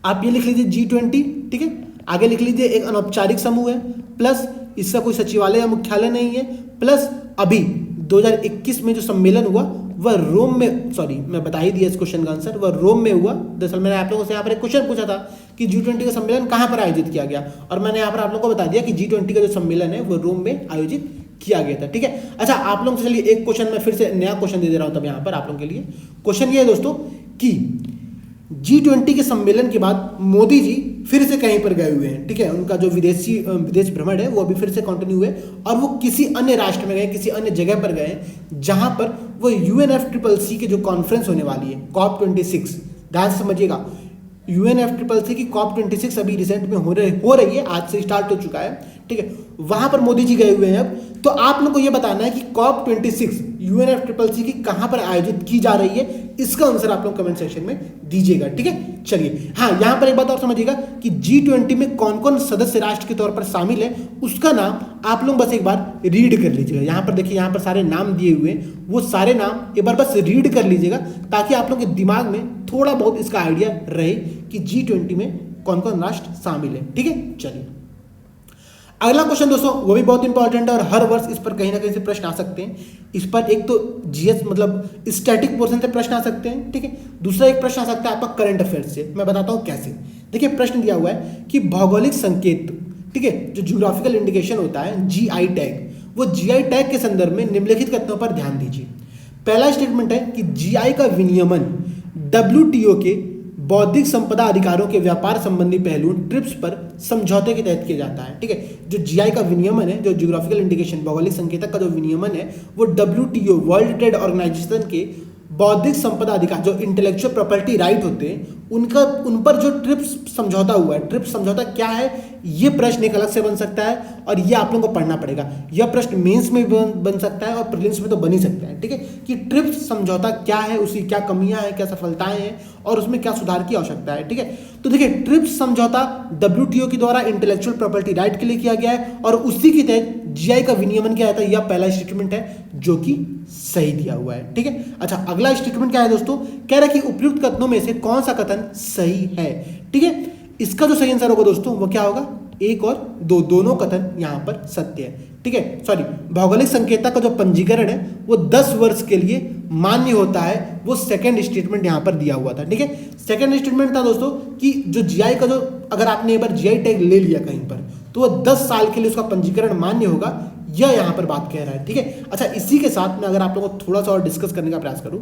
आप ये लिख लीजिए G20, ठीक है, आगे लिख लीजिए एक अनौपचारिक समूह है, प्लस इसका कोई सचिवालय या मुख्यालय नहीं है, प्लस अभी 2021 में जो सम्मेलन हुआ वह रोम में, सॉरी मैं बता ही दिया इस क्वेश्चन का आंसर, वह रोम में हुआ। दरअसल मैंने आप लोगों से यहाँ पर एक क्वेश्चन पूछा था कि G20 का सम्मेलन कहाँ पर आयोजित किया गया, और मैंने यहाँ पर आप लोगों को बता दिया कि G20 का जो सम्मेलन है वो रोम में आयोजित किया गया था, ठीक है। अच्छा, आप लोगों से चलिए एक क्वेश्चन मैं फिर से नया क्वेश्चन दे दे रहा हूँ तब यहाँ पर आप लोगों के लिए। क्वेश्चन ये है दोस्तों कि G20 के सम्मेलन के बाद मोदी जी फिर से कहीं पर गए हुए हैं, ठीक है, उनका जो विदेश भ्रमण है वो अभी फिर से कंटिन्यू है, और वो किसी अन्य राष्ट्र में गए, किसी अन्य जगह पर गए जहां पर वो UNFCCC की जो कॉन्फ्रेंस होने वाली है, COP26, ध्यान से समझिएगा, UNFCCC की COP26 अभी रिसेंट में हो रही है, आज से स्टार्ट हो चुका है, ठीक है, वहां पर मोदी जी गए हुए हैं। अब तो आप लोग को यह बताना है कि COP26 UNFCCC की कहां पर आयोजित की जा रही है, इसका आंसर आप लोग कमेंट सेक्शन में दीजिएगा, ठीक है। चलिए, हाँ, यहां पर एक बात और समझिएगा कि G20 में कौन कौन सदस्य राष्ट्र के तौर पर शामिल है, उसका नाम आप लोग बस एक बार रीड कर लीजिएगा। यहां पर देखिए, यहां पर सारे नाम दिए हुए हैं, वो सारे नाम एक बार बस रीड कर लीजिएगा, ताकि आप लोग के दिमाग में थोड़ा बहुत इसका आइडिया रहे कि G20 में कौन कौन राष्ट्र शामिल है, ठीक है। चलिए, अगला क्वेश्चन दोस्तों वो भी बहुत इंपॉर्टेंट है, और हर वर्ष इस पर कहीं ना कहीं से प्रश्न आ सकते हैं। इस पर एक तो जीएस मतलब स्टैटिक पोर्शन से प्रश्न आ सकते हैं, ठीक है, दूसरा एक प्रश्न आ सकता है आपका करंट अफेयर्स से। मैं बताता हूं कैसे। देखिए, प्रश्न दिया हुआ है कि भौगोलिक संकेत, ठीक है, जो ज्योग्राफिकल इंडिकेशन होता है, GI टैग, वो GI टैग के संदर्भ में निम्नलिखित कथनों पर ध्यान दीजिए। पहला स्टेटमेंट है कि GI का विनियमन WTO के बौद्धिक संपदा अधिकारों के व्यापार संबंधी पहलुओं ट्रिप्स पर समझौते के तहत किया जाता है, ठीक है। जो GI का विनियमन है, जो ज्योग्राफिकल इंडिकेशन भौगोलिक संकेतक का जो विनियमन है, वो WTO वर्ल्ड ट्रेड ऑर्गेनाइजेशन के बौद्धिक संपदा अधिकार, जो इंटेलेक्चुअल प्रॉपर्टी राइट होते हैं, उन पर जो ट्रिप्स समझौता हुआ है, ट्रिप्स समझौता क्या है, ये प्रश्न एक अलग से बन सकता है, और ये आप लोगों को पढ़ना पड़ेगा। यह प्रश्न मेंस में भी बन सकता है और प्रीलिम्स में तो बन ही सकता है, ठीक है, कि ट्रिप्स समझौता क्या है, उसकी क्या कमियां हैं, क्या सफलताएं हैं, और उसमें क्या सुधार की आवश्यकता है, ठीक है। तो देखिए, ट्रिप्स समझौता WTO के द्वारा इंटेलेक्चुअल प्रॉपर्टी राइट के लिए किया गया है, और उसी के तहत GI का विनियमन किया जाता है। यह पहला स्टेटमेंट है जो कि सही दिया हुआ है, ठीक है। अच्छा, अगला स्टेटमेंट क्या है दोस्तों, कह रहा है कि उपयुक्त कथनों में से कौन सा कथन सही है, ठीक है। इसका जो सही आंसर होगा दोस्तों वो क्या होगा, 1 और 2 दोनों कथन यहां पर सत्य है, ठीक है। सॉरी, भौगोलिक संकेतक का जो पंजीकरण है वो 10 वर्ष के लिए मान्य होता है, वो सेकंड स्टेटमेंट यहां पर दिया हुआ था, ठीक है। सेकंड स्टेटमेंट था दोस्तों कि जो GI का जो, अगर आपने एक बार GI टैग ले लिया कहीं पर, तो वो 10 साल के लिए उसका पंजीकरण मान्य होगा, यह यहां पर बात कह रहा है, ठीक है। अच्छा, इसी के साथ में अगर आप लोगों को थोड़ा सा और डिस्कस करने का प्रयास करूं,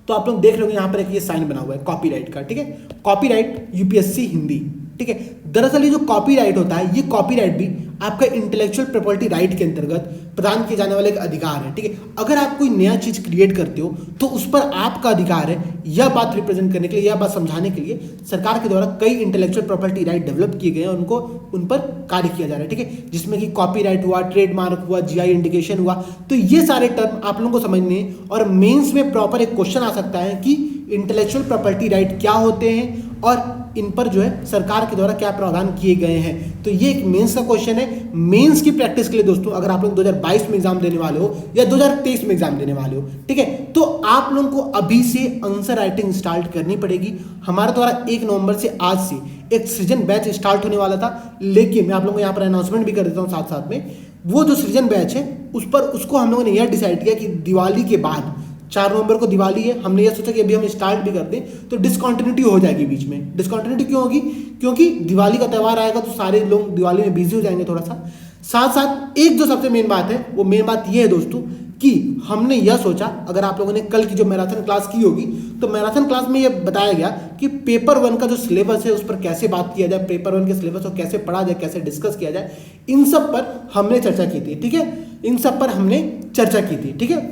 तो आप लोग देख रहे होंगे यहाँ पर एक ये साइन बना हुआ है कॉपीराइट का, ठीक है, कॉपीराइट UPSC हिंदी, ठीक है। दरअसल ये जो कॉपीराइट होता है, ये कॉपीराइट भी आपका इंटेलेक्चुअल प्रॉपर्टी राइट के अंतर्गत प्रदान किए जाने वाला एक अधिकार है, ठीक है। अगर आप कोई नया चीज क्रिएट करते हो तो उस पर आपका अधिकार है। यह बात रिप्रेजेंट करने के लिए, यह बात समझाने के लिए सरकार के द्वारा कई इंटेलेक्चुअल प्रॉपर्टी राइट डेवलप किए गए हैं, उनको उन पर कार्य किया जा रहा है, ठीक है, जिसमें कि कॉपीराइट हुआ, ट्रेडमार्क हुआ, GI इंडिकेशन हुआ। तो ये सारे टर्म आप लोगों को समझने, और मेंस में प्रॉपर एक क्वेश्चन आ सकता है कि इंटेलेक्चुअल प्रॉपर्टी राइट क्या होते हैं और इन पर जो है सरकार के द्वारा क्या प्रावधान किए गए हैं। तो ये एक मेंस का क्वेश्चन है। मेंस की प्रैक्टिस के लिए दोस्तों, अगर आप लोग 2022 में एग्जाम देने वाले हो या 2023 में एग्जाम देने वाले हो, ठीक है, तो आप लोगों को अभी से आंसर राइटिंग स्टार्ट करनी पड़ेगी। हमारे द्वारा 1 नवंबर से आज से एक सृजन बैच स्टार्ट होने वाला था, लेकिन मैं आप लोगों को यहाँ पर अनाउंसमेंट भी कर देता हूँ साथ साथ में, वो जो सृजन बैच है उसको हम लोगों ने यह डिसाइड किया कि दिवाली के बाद 4 नवंबर को दिवाली है, हमने ये सोचा कि अभी हम स्टार्ट भी कर दें तो डिसकंटिन्यूटी हो जाएगी बीच में। डिसकंटिन्यूटी क्यों होगी? क्योंकि दिवाली का त्यौहार आएगा तो सारे लोग दिवाली में बिजी हो जाएंगे थोड़ा सा। साथ साथ एक जो सबसे मेन बात है, वो मेन बात ये है दोस्तों कि हमने यह सोचा, अगर आप लोगों ने कल की जो मैराथन क्लास की होगी तो मैराथन क्लास में ये बताया गया कि पेपर 1 का जो सिलेबस है उस पर कैसे बात किया जाए, पेपर 1 के सिलेबस को कैसे पढ़ा जाए, कैसे डिस्कस किया जाए, इन सब पर हमने चर्चा की थी। ठीक है, इन सब पर हमने चर्चा की थी। ठीक है,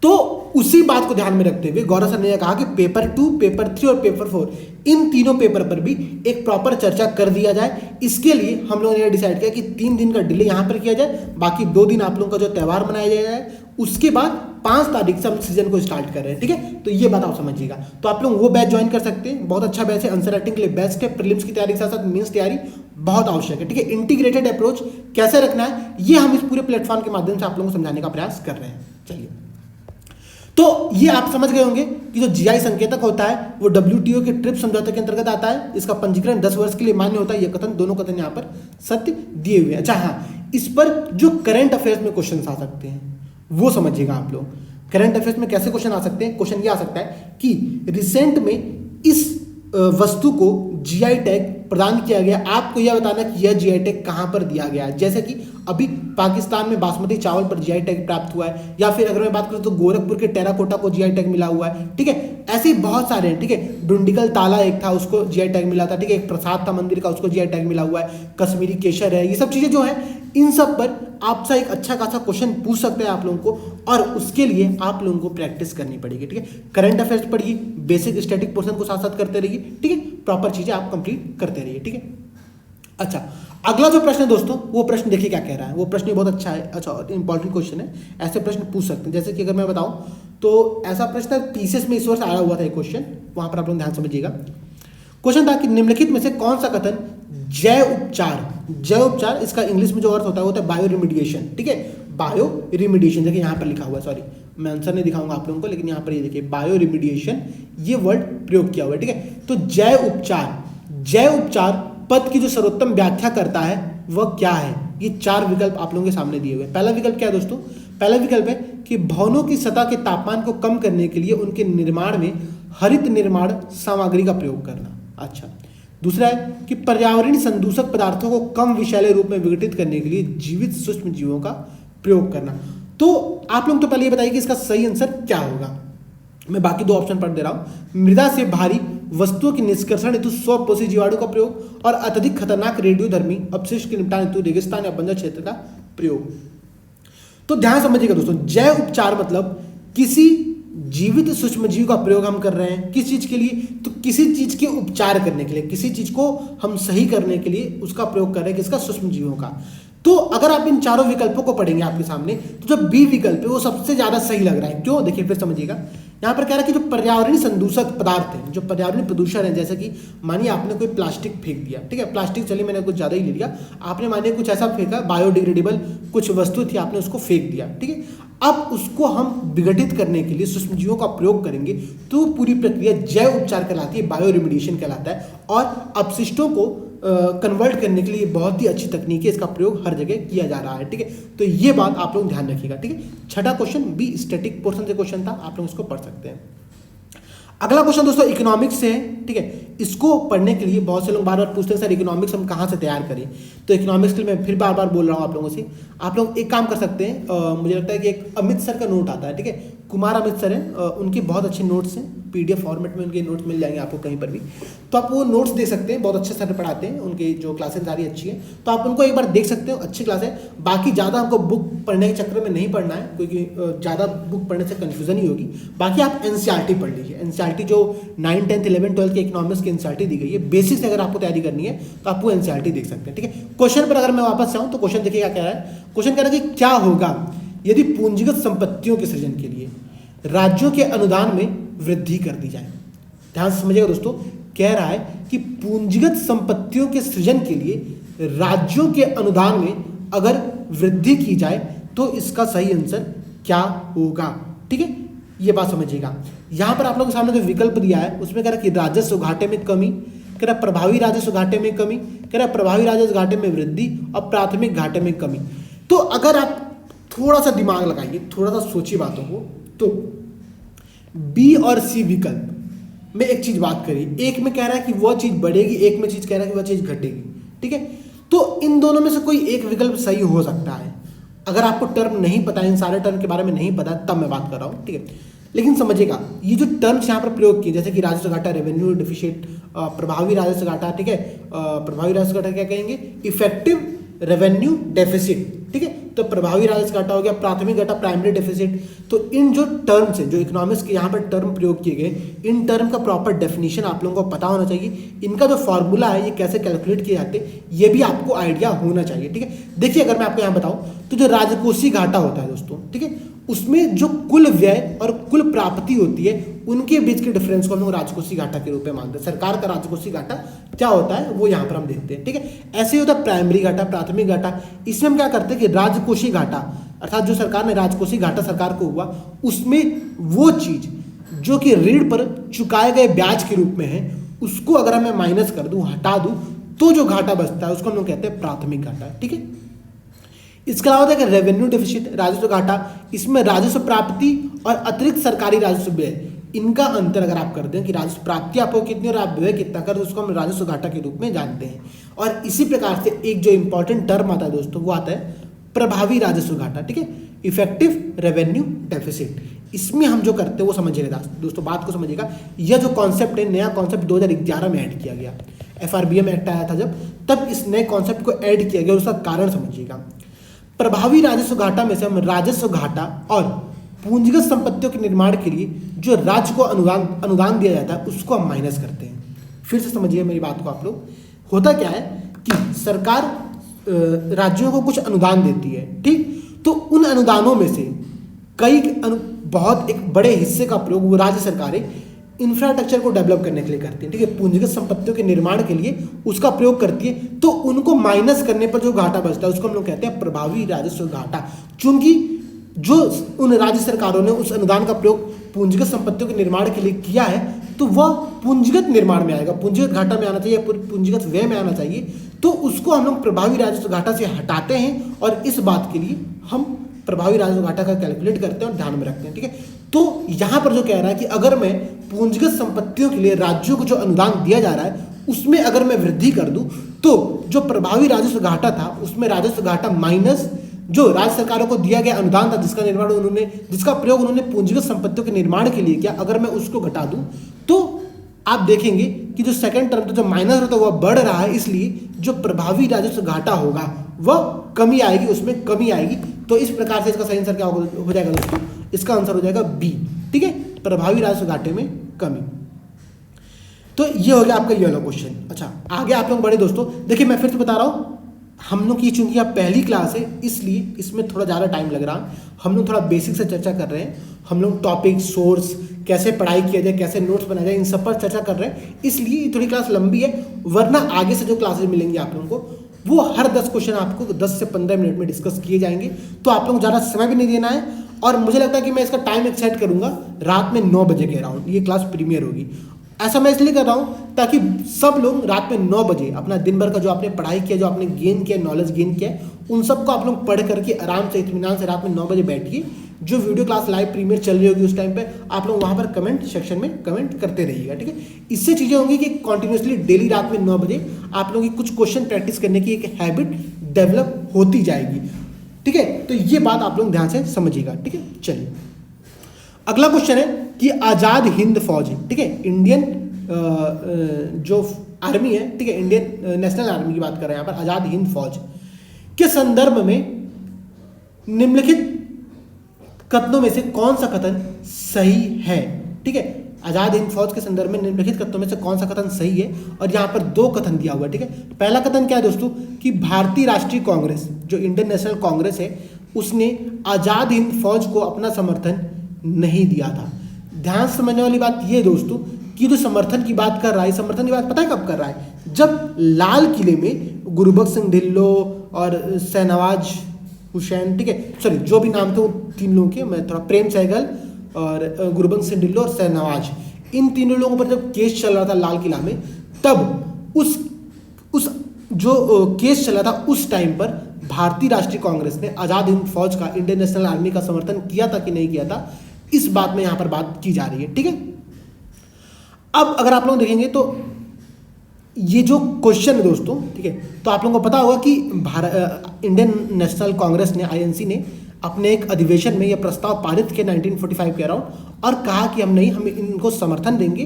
तो उसी बात को ध्यान में रखते हुए गौरव सर ने कहा कि पेपर 2, पेपर 3 और पेपर 4 इन तीनों पेपर पर भी एक प्रॉपर चर्चा कर दिया जाए। इसके लिए हम लोगों ने डिसाइड किया कि 3 दिन का डिले यहां पर किया जाए, बाकी 2 दिन आप लोगों का जो त्यौहार मनाया जाए, उसके बाद 5 तारीख से हम सीजन को स्टार्ट कर रहे हैं। ठीक है, तो ये बात आप समझिएगा। तो आप लोग वो बैच ज्वाइन कर सकते हैं, बहुत अच्छा बैच है, आंसर राइटिंग के लिए बेस्ट है, प्रीलिम्स की तैयारी के साथ साथ मेंस तैयारी बहुत आवश्यक है। ठीक है, इंटीग्रेटेड अप्रोच कैसे रखना है ये हम इस पूरे प्लेटफॉर्म के माध्यम से आप लोगों को समझाने का प्रयास कर रहे हैं। चलिए, तो ये आप समझ गए होंगे कि जो जीआई संकेतक होता है वो WTO के ट्रिप्स समझौते के अंतर्गत आता है। इसका पंजीकरण 10 वर्ष के लिए मान्य होता है। ये कथन, दोनों कथन यहाँ पर सत्य दिए हुए हैं। अच्छा हाँ, इस पर जो करंट अफेयर्स में क्वेश्चन आ सकते हैं वो समझिएगा आप लोग। करंट अफेयर्स में कैसे क्वेश्चन आ सकते हैं? क्वेश्चन ये आ सकता है कि रिसेंट में इस वस्तु को जीआई टैग प्रदान किया गया, आपको यह बताना कि यह जीआई टैग कहां पर दिया गया है। जैसे कि अभी पाकिस्तान में बासमती चावल पर जीआई टैग प्राप्त हुआ है, या फिर अगर मैं बात करूं तो गोरखपुर के टेराकोटा को जीआई टैग मिला हुआ है। ठीक है, ऐसे बहुत सारे हैं। ठीक है, डुंडिगल ताला एक था, उसको जीआई टैग मिला था। ठीक है, एक प्रसाद था मंदिर का, उसको जीआई टैग मिला हुआ है। कश्मीरी केसर है, ये सब चीजें जो है इन सब पर आपसे एक अच्छा खासा क्वेश्चन पूछ सकते हैं आप लोगों को, और उसके लिए आप लोगों को प्रैक्टिस करनी पड़ेगी। ठीक है, करंट अफेयर्स पढ़िए, बेसिक स्टैटिक पोर्शन को साथ साथ करते रहिए। ठीक है, प्रॉपर चीजें आप कंप्लीट करते रहिए। ठीक है, अच्छा, अगला जो प्रश्न है दोस्तों, वो प्रश्न देखिए क्या कह रहा है। वो प्रश्न बहुत अच्छा है, अच्छा इंपॉर्टेंट क्वेश्चन है। ऐसे प्रश्न पूछ सकते हैं, जैसे कि अगर मैं बताऊं तो ऐसा प्रश्न पीसीएस में इस वर्ष आया हुआ था एक क्वेश्चन, वहां पर आप लोग ध्यान समझिएगा। क्वेश्चन था कि निम्नलिखित में से कौन सा कथन जैव उपचार इसका इंग्लिश में जो अर्थ होता है वो होता है बायो रिमीडिएशन। ठीक है, बायो रिमीडिएशन, देखिए यहाँ पर लिखा हुआ है, सॉरी मैं आंसर नहीं दिखाऊंगा आप लोगों को, लेकिन यहाँ पर ये देखिए बायो रिमीडिएशन ये वर्ड प्रयोग किया हुआ है। ठीक है, तो जैव उपचार पद की जो सर्वोत्तम व्याख्या करता है वह क्या है? ये 4 विकल्प आप लोगों के सामने दिए हुए हैं। पहला विकल्प क्या है दोस्तों? पहला विकल्प है कि भवनों की सतह के तापमान को कम करने के लिए उनके निर्माण में हरित निर्माण सामग्री का प्रयोग करना। अच्छा, दूसरा है कि पर्यावरणीय संदूषक पदार्थों को कम विषैले रूप में विघटित करने के लिए जीवित सूक्ष्म जीवों का प्रयोग करना। तो आप लोग तो पहले ये बताइए कि इसका सही आंसर क्या होगा। मैं बाकी 2 ऑप्शन पढ़ दे रहा हूं। मृदा से भारी वस्तुओं के निष्कर्षण हेतु स्वपोषी जीवाणु का प्रयोग, और अत्यधिक खतरनाक रेडियोधर्मी अपशिष्ट के निपटान हेतु रेगिस्तान या बंजर क्षेत्र का प्रयोग। तो ध्यान समझिएगा दोस्तों, जैव उपचार मतलब किसी जीवित सूक्ष्म जीव का प्रयोग हम कर रहे हैं किस चीज के लिए? तो किसी चीज के उपचार करने के लिए, किसी चीज को हम सही करने के लिए उसका प्रयोग कर रहे हैं, किसका? सूक्ष्म जीवों का। तो अगर आप इन चारों विकल्पों को पढ़ेंगे आपके सामने, तो जो बी विकल्प है वो सबसे ज्यादा सही लग रहा है। क्यों? देखिए फिर समझिएगा। यहाँ पर कह रहा है कि जो पर्यावरणीय संदूषक पदार्थ है, जो पर्यावरणीय प्रदूषण है, जैसे कि मानिए आपने कोई प्लास्टिक फेंक दिया। ठीक है, प्लास्टिक चलिए मैंने कुछ ज्यादा ही ले लिया, आपने मानिए कुछ ऐसा फेंका, बायोडिग्रेडेबल कुछ वस्तु थी, आपने उसको फेंक दिया। ठीक है, अब उसको हम विघटित करने के लिए सूक्ष्म जीवों का प्रयोग करेंगे, तो पूरी प्रक्रिया जैव उपचार कहलाती है, बायो रिमीडिएशन कहलाता है। और अपशिष्टों को कन्वर्ट करने के लिए बहुत ही अच्छी तकनीक है, इसका प्रयोग हर जगह किया जा रहा है। ठीक है, तो ये बात आप लोग ध्यान रखिएगा। ठीक है, छठा क्वेश्चन बी स्टैटिक पोर्शन से क्वेश्चन था, आप लोग इसको पढ़ सकते हैं। अगला क्वेश्चन दोस्तों इकोनॉमिक्स से है। ठीक है, इसको पढ़ने के लिए बहुत से लोग बार बार पूछते हैं सर इकोनॉमिक्स हम कहाँ से तैयार करें। तो इकोनॉमिक्स के लिए मैं फिर बार बार बोल रहा हूँ आप लोगों से, आप लोग एक काम कर सकते हैं, मुझे लगता है कि एक अमित सर का नोट आता है। ठीक है, कुमार अमित सर हैं, उनके बहुत अच्छे नोट्स हैं, PDF फॉर्मेट में उनके नोट्स मिल जाएंगे आपको कहीं पर भी, तो आप वो नोट्स देख सकते हैं। बहुत अच्छे सर पढ़ाते हैं, उनकी जो क्लासेस सारी अच्छी है, तो आप उनको एक बार देख सकते हो, अच्छी क्लास है। बाकी ज़्यादा आपको बुक पढ़ने के चक्कर में नहीं पढ़ना है, क्योंकि ज़्यादा बुक पढ़ने से कन्फ्यूजन ही होगी। बाकी आप NCERT पढ़ लीजिए, NCERT जो 9, 10, 11, 12 के इकोनॉमिक्स की NCERT दी गई है, बेसिक से अगर आपको तैयारी करनी है तो आप वो NCERT देख सकते हैं। ठीक है, क्वेश्चन पर अगर मैं वापस जाऊँ तो क्वेश्चन देखिए क्या कह रहा है। क्वेश्चन कह रहा है कि क्या होगा यदि पूंजीगत संपत्तियों के सृजन के लिए राज्यों के अनुदान में वृद्धि कर दी जाए। ध्यान से समझिएगा दोस्तों, कह रहा है कि पूंजीगत संपत्तियों के सृजन के लिए राज्यों के अनुदान में अगर वृद्धि की जाए तो इसका सही आंसर क्या होगा। ठीक है, ये बात समझिएगा। यहां पर आप लोगों के सामने जो विकल्प दिया है उसमें कह रहा है कि राजस्व घाटे में कमी, कह रहा प्रभावी राजस्व घाटे में कमी, कह रहा प्रभावी राजस्व घाटे में वृद्धि और प्राथमिक घाटे में कमी। तो अगर आप थोड़ा सा दिमाग लगाइए, थोड़ा सा सोचिए बातों को, तो बी और सी विकल्प में एक चीज बात करिए। एक में कह रहा है कि वह चीज बढ़ेगी, एक में चीज कह रहा है कि वह चीज घटेगी। ठीक है, तो तो इन दोनों में से कोई एक विकल्प सही हो सकता है। अगर आपको टर्म नहीं पता है, इन सारे टर्म के बारे में नहीं पता, तब मैं बात कर रहा हूँ, ठीक है। लेकिन समझिएगा, ये जो टर्म्स यहाँ पर प्रयोग किए, जैसे कि राजस्व घाटा, रेवेन्यू डेफिसिट, प्रभावी राजस्व घाटा, ठीक है, प्रभावी राजस्व घाटा क्या कहेंगे, इफेक्टिव रेवेन्यू डेफिसिट, ठीक है। तो प्रभावी राजस्व घाटा हो गया, प्राथमिक घाटा, प्राइमरी डेफिसिट। तो इन जो टर्म्स है, जो इकोनॉमिक्स के यहाँ पर टर्म प्रयोग किए गए, इन टर्म का प्रॉपर डेफिनेशन आप लोगों को पता होना चाहिए। इनका जो फॉर्मूला है, ये कैसे कैलकुलेट किए जाते हैं, ये भी आपको आइडिया होना चाहिए, ठीक है। देखिए, अगर मैं आपको यहाँ बताऊँ तो जो राजकोषीय घाटा होता है दोस्तों, ठीक है, उसमें जो कुल व्यय और कुल प्राप्ति होती है, उनके बीच के डिफरेंस को हम लोग राजकोषीय घाटा के रूप में मानते हैं। सरकार का राजकोषीय घाटा क्या होता है वो यहाँ पर हम देखते हैं, ठीक है। ऐसे ही होता है प्राइमरी घाटा, प्राथमिक घाटा। इसमें हम क्या करते हैं कि राजकोषीय घाटा, अर्थात जो सरकार ने राजकोषीय घाटा सरकार को हुआ, उसमें वो चीज जो कि ऋण पर चुकाए गए ब्याज के रूप में है, उसको अगर मैं माइनस कर दूं, हटा दूं, तो जो घाटा बचता है उसको हम लोग कहते हैं प्राथमिक घाटा, ठीक है। इसके अलावा देखिए रेवेन्यू डेफिसिट, राजस्व घाटा, इसमें राजस्व प्राप्ति और अतिरिक्त सरकारी राजस्व व्यय, इनका अंतर अगर आप कर दें कि राजस्व प्राप्ति आपको कितनी और आप व्यय कितना कर, उसको हम राजस्व घाटा के रूप में जानते हैं। और इसी प्रकार से एक जो इंपॉर्टेंट टर्म आता है दोस्तों, वो आता है प्रभावी राजस्व घाटा, ठीक है, इफेक्टिव रेवेन्यू डेफिसिट। इसमें हम जो करते हैं वो समझिएगा दोस्तों, बात को समझिएगा। यह जो कॉन्सेप्ट है, नया कॉन्सेप्ट 2011 में ऐड किया गया, FRBM एक्ट आया था जब, तब इस नए कॉन्सेप्ट को ऐड किया गया, उसका कारण समझिएगा। प्रभावी राजस्व घाटा में से हम राजस्व घाटा और पूंजीगत संपत्तियों के निर्माण के लिए जो राज्य को अनुदान दिया जाता है, उसको हम माइनस करते हैं। फिर से समझिए मेरी बात को आप लोग। होता क्या है कि सरकार राज्यों को कुछ अनुदान देती है, ठीक, तो उन अनुदानों में से बहुत एक बड़े हिस्से का प्रयोग वो राज्य सरकारें इंफ्रास्ट्रक्चर को डेवलप करने के लिए करती है, ठीक है, पूंजीगत संपत्तियों के निर्माण के लिए उसका प्रयोग करती है। तो उनको माइनस करने पर जो घाटा बचता है उसको हम लोग कहते हैं प्रभावी राजस्व घाटा। चूंकि जो उन राज्य सरकारों ने उस अनुदान का प्रयोग पूंजीगत संपत्तियों के निर्माण के लिए किया है, तो वह पूंजीगत निर्माण में आएगा, पूंजीगत घाटा में आना चाहिए, पूंजीगत व्यय में आना चाहिए। तो उसको हम लोग प्रभावी राजस्व घाटा से हटाते हैं और इस बात के लिए हम प्रभावी राजस्व घाटा का कैलकुलेट करते हैं और ध्यान में रखते हैं, ठीक है। तो यहां पर जो कह रहा है कि अगर मैं पूंजीगत संपत्तियों के लिए राज्यों को जो अनुदान दिया जा रहा है, उसमें अगर मैं वृद्धि कर दूं, तो जो प्रभावी राजस्व घाटा था, उसमें राजस्व घाटा माइनस जो राज्य सरकारों को दिया गया अनुदान था, जिसका प्रयोग उन्होंने पूंजीगत संपत्तियों के निर्माण के लिए किया, अगर मैं उसको घटा दूं, तो आप देखेंगे कि जो सेकंड टर्म जो माइनस होता है वह बढ़ रहा है, इसलिए जो प्रभावी राजस्व घाटा होगा वह कमी आएगी, उसमें कमी आएगी। तो इस प्रकार से इसका सही आंसर क्या हो जाएगा दोस्तों, इसका आंसर हो जाएगा बी, ठीक है, प्रभावी राजस्व घाटे में कमी। तो ये हो गया आपका ये वाला क्वेश्चन। अच्छा, आगे आप लोग बढ़े दोस्तों। देखिए, मैं फिर से बता रहा हूँ, हम लोग की चूंकि आप पहली क्लास है, इसलिए इसमें थोड़ा ज़्यादा टाइम लग रहा है। हम लोग थोड़ा बेसिक से चर्चा कर रहे हैं, हम लोग टॉपिक, सोर्स, कैसे पढ़ाई किया जाए, कैसे नोट्स बनाया जाए, इन सब पर चर्चा कर रहे हैं, इसलिए थोड़ी क्लास लंबी है। वरना आगे से जो क्लासेज मिलेंगी आप लोगों को, वो हर 10 क्वेश्चन आपको 10 से 15 मिनट में डिस्कस किए जाएंगे। तो आप लोग ज़्यादा समय भी नहीं देना है। और मुझे लगता है कि मैं इसका टाइम एक सेट करूंगा रात में 9 बजे के अराउंड ये क्लास प्रीमियर होगी। ऐसा मैं इसलिए कर रहा हूँ ताकि सब लोग रात में 9 बजे अपना दिन भर का जो आपने पढ़ाई किया, जो आपने गेन किया, नॉलेज गेन किया, उन सबको आप लोग पढ़ करके आराम से इत्मीनान से रात में 9 बजे बैठिए। जो वीडियो क्लास लाइव प्रीमियर चल रही होगी उस टाइम पे आप लोग वहाँ पर कमेंट सेक्शन में कमेंट करते रहिएगा, ठीक है। इससे चीज़ें होंगी कि कॉन्टिन्यूसली डेली रात में 9 बजे आप लोगों की कुछ क्वेश्चन प्रैक्टिस करने की एक हैबिट डेवलप होती जाएगी, ठीक है। तो ये बात आप लोग ध्यान से समझिएगा, ठीक है। चलिए, अगला क्वेश्चन है कि आज़ाद हिंद फौज, ठीक है, इंडियन जो आर्मी है, ठीक है, इंडियन नेशनल आर्मी की बात कर रहे हैं यहाँ पर, आज़ाद हिंद फौज के संदर्भ में निम्नलिखित कथनों में से कौन सा कथन सही है, ठीक है। आज़ाद हिंद फौज के संदर्भ में निम्नलिखित कथनों में से कौन सा कथन सही है, और यहाँ पर 2 कथन दिया हुआ है, ठीक है। पहला कथन क्या है दोस्तों कि भारतीय राष्ट्रीय कांग्रेस, जो इंडियन नेशनल कांग्रेस है, उसने आज़ाद हिंद फौज को अपना समर्थन नहीं दिया था। ध्यान से समझने वाली बात यह दोस्तों कि जो समर्थन की बात कर रहा है, समर्थन की बात पता है कब कर रहा है, जब लाल किले में गुरबख्श सिंह ढिल्लो और शहनवाज हुसैन, ठीक है, सॉरी जो भी नाम थे वो 3 लोगों के, मैं थोड़ा प्रेम सहगल और गुरबख्श सिंह ढिल्लो और शहनवाज, इन तीनों लोगों पर जब केस चल रहा था लाल किला में, तब उस जो केस चला था उस टाइम पर भारतीय राष्ट्रीय कांग्रेस ने आज़ाद हिंद फौज का, इंडियन नेशनल आर्मी का समर्थन किया था कि नहीं किया था, इस बात में यहाँ पर बात की जा रही है, ठीक है। अब अगर आप लोग देखेंगे तो ये जो क्वेश्चन है दोस्तों, ठीक है, तो आप लोगों को पता होगा कि इंडियन नेशनल कांग्रेस ने, आईएनसी ने अपने एक अधिवेशन में यह प्रस्ताव पारित किया 1945 के अराउंड, और कहा कि हम इनको समर्थन देंगे,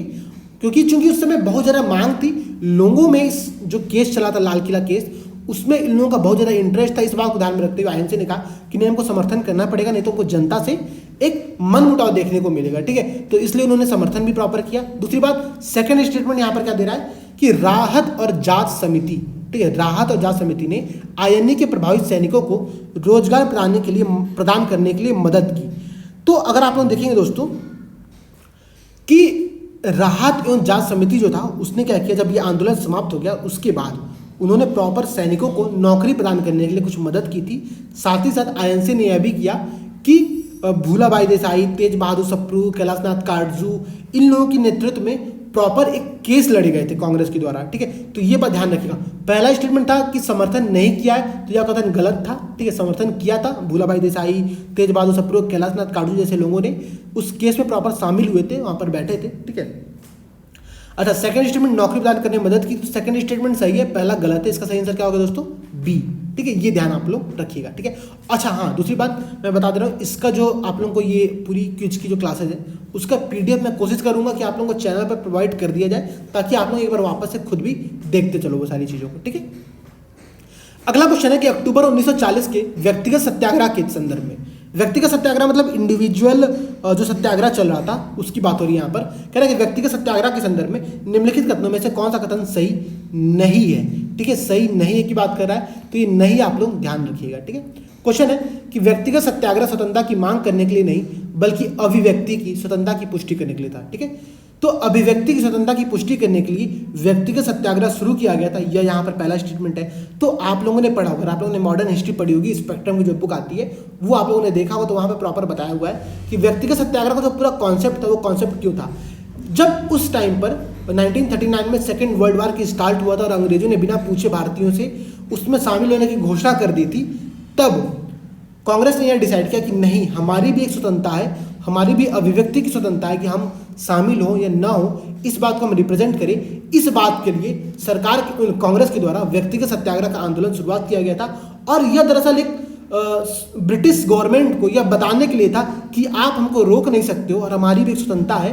क्योंकि चूंकि उस समय बहुत ज़्यादा मांग थी लोगों में। इस जो केस चला था लाल किला केस, उसमें इन लोगों का बहुत ज़्यादा इंटरेस्ट था। इस बात को ध्यान में रखते हुए आईएनसी ने कहा कि नहीं, हमको समर्थन करना पड़ेगा, नहीं तो हमको जनता से एक मनमुटाव देखने को मिलेगा, ठीक है। तो इसलिए उन्होंने समर्थन भी प्रॉपर किया। दूसरी बात, सेकंड स्टेटमेंट यहाँ पर क्या दे रहा है कि राहत और जांच समिति, ठीक है, राहत और जांच समिति ने आईएनए के प्रभावित सैनिकों को रोजगार प्रदान करने के लिए मदद की। तो अगर आप लोग देखेंगे दोस्तों कि राहत एवं जांच समिति जो था उसने क्या किया, जब ये आंदोलन समाप्त हो गया उसके बाद उन्होंने प्रॉपर सैनिकों को नौकरी प्रदान करने के लिए कुछ मदद की थी। साथ ही साथ आईएनसी ने यह भी किया कि भूलाबाई देसाई, तेज बहादुर सप्रू, कैलाशनाथ काटजू, इन लोगों के नेतृत्व में प्रॉपर एक केस लड़े गए थे कांग्रेस के द्वारा, ठीक है। तो ये बात ध्यान रखिएगा। पहला स्टेटमेंट था कि समर्थन नहीं किया है, तो यह कथन गलत था, ठीक है। समर्थन किया था, भूलाबाई देसाई, तेज बहादुर सप्रू, कैलाशनाथ काटजू जैसे लोगों ने उस केस में प्रॉपर शामिल हुए थे, वहां पर बैठे थे, ठीक है। अच्छा, सेकंड स्टेटमेंट नौकरी प्रदान करने में मदद की, तो सेकंड स्टेटमेंट सही है, पहला गलत है। इसका सही आंसर क्या होगा दोस्तों? बी, ठीक है। ये ध्यान आप लोग रखिएगा, ठीक है। अच्छा हाँ, दूसरी बात मैं बता दे रहा हूँ, इसका जो आप लोगों को ये पूरी क्विज की जो क्लासेज है उसका पीडीएफ मैं कोशिश करूंगा कि आप लोगों को चैनल पर प्रोवाइड कर दिया जाए, ताकि आप लोग एक बार वापस से खुद भी देखते चलो वो सारी चीज़ों को, ठीक है। अगला क्वेश्चन है कि अक्टूबर 1940 के व्यक्तिगत सत्याग्रह के संदर्भ में, व्यक्तिगत सत्याग्रह मतलब इंडिविजुअल जो सत्याग्रह चल रहा था उसकी बात हो रही है। यहाँ पर कह रहा है कि व्यक्तिगत सत्याग्रह के संदर्भ में निम्नलिखित कथनों में से कौन सा कथन सही नहीं है, ठीक है। सही नहीं है की बात कर रहा है, तो ये नहीं आप लोग ध्यान रखिएगा, ठीक है। क्वेश्चन है कि व्यक्तिगत सत्याग्रह स्वतंत्रता की मांग करने के लिए नहीं, बल्कि अभिव्यक्ति की स्वतंत्रता की पुष्टि करने के लिए था, ठीक है। तो अभिव्यक्ति की स्वतंत्रता की पुष्टि करने के लिए व्यक्तिगत सत्याग्रह शुरू किया गया था, यह यहाँ पर पहला स्टेटमेंट है। तो आप लोगों ने पढ़ा होगा, आप लोगों ने मॉडर्न हिस्ट्री पढ़ी होगी, स्पेक्ट्रम की जो बुक आती है वो आप लोगों ने देखा होगा, तो वहाँ पर प्रॉपर बताया हुआ है कि व्यक्तिगत सत्याग्रह का जो पूरा कॉन्सेप्ट था वो कॉन्सेप्ट क्यों था। जब उस टाइम पर 1939 में सेकेंड वर्ल्ड वॉर की स्टार्ट हुआ था और अंग्रेजों ने बिना पूछे भारतीयों से उसमें शामिल होने की घोषणा कर दी थी, तब कांग्रेस ने यह डिसाइड किया कि नहीं, हमारी भी एक स्वतंत्रता है, हमारी भी अभिव्यक्ति की स्वतंत्रता है कि हम शामिल हो या ना हो, इस बात को हम रिप्रेजेंट करें। इस बात के लिए सरकार कांग्रेस के द्वारा व्यक्तिगत सत्याग्रह का आंदोलन शुरुआत किया गया था। और यह दरअसल एक ब्रिटिश गवर्नमेंट को यह बताने के लिए था कि आप हमको रोक नहीं सकते हो और हमारी भी एक स्वतंत्रता है,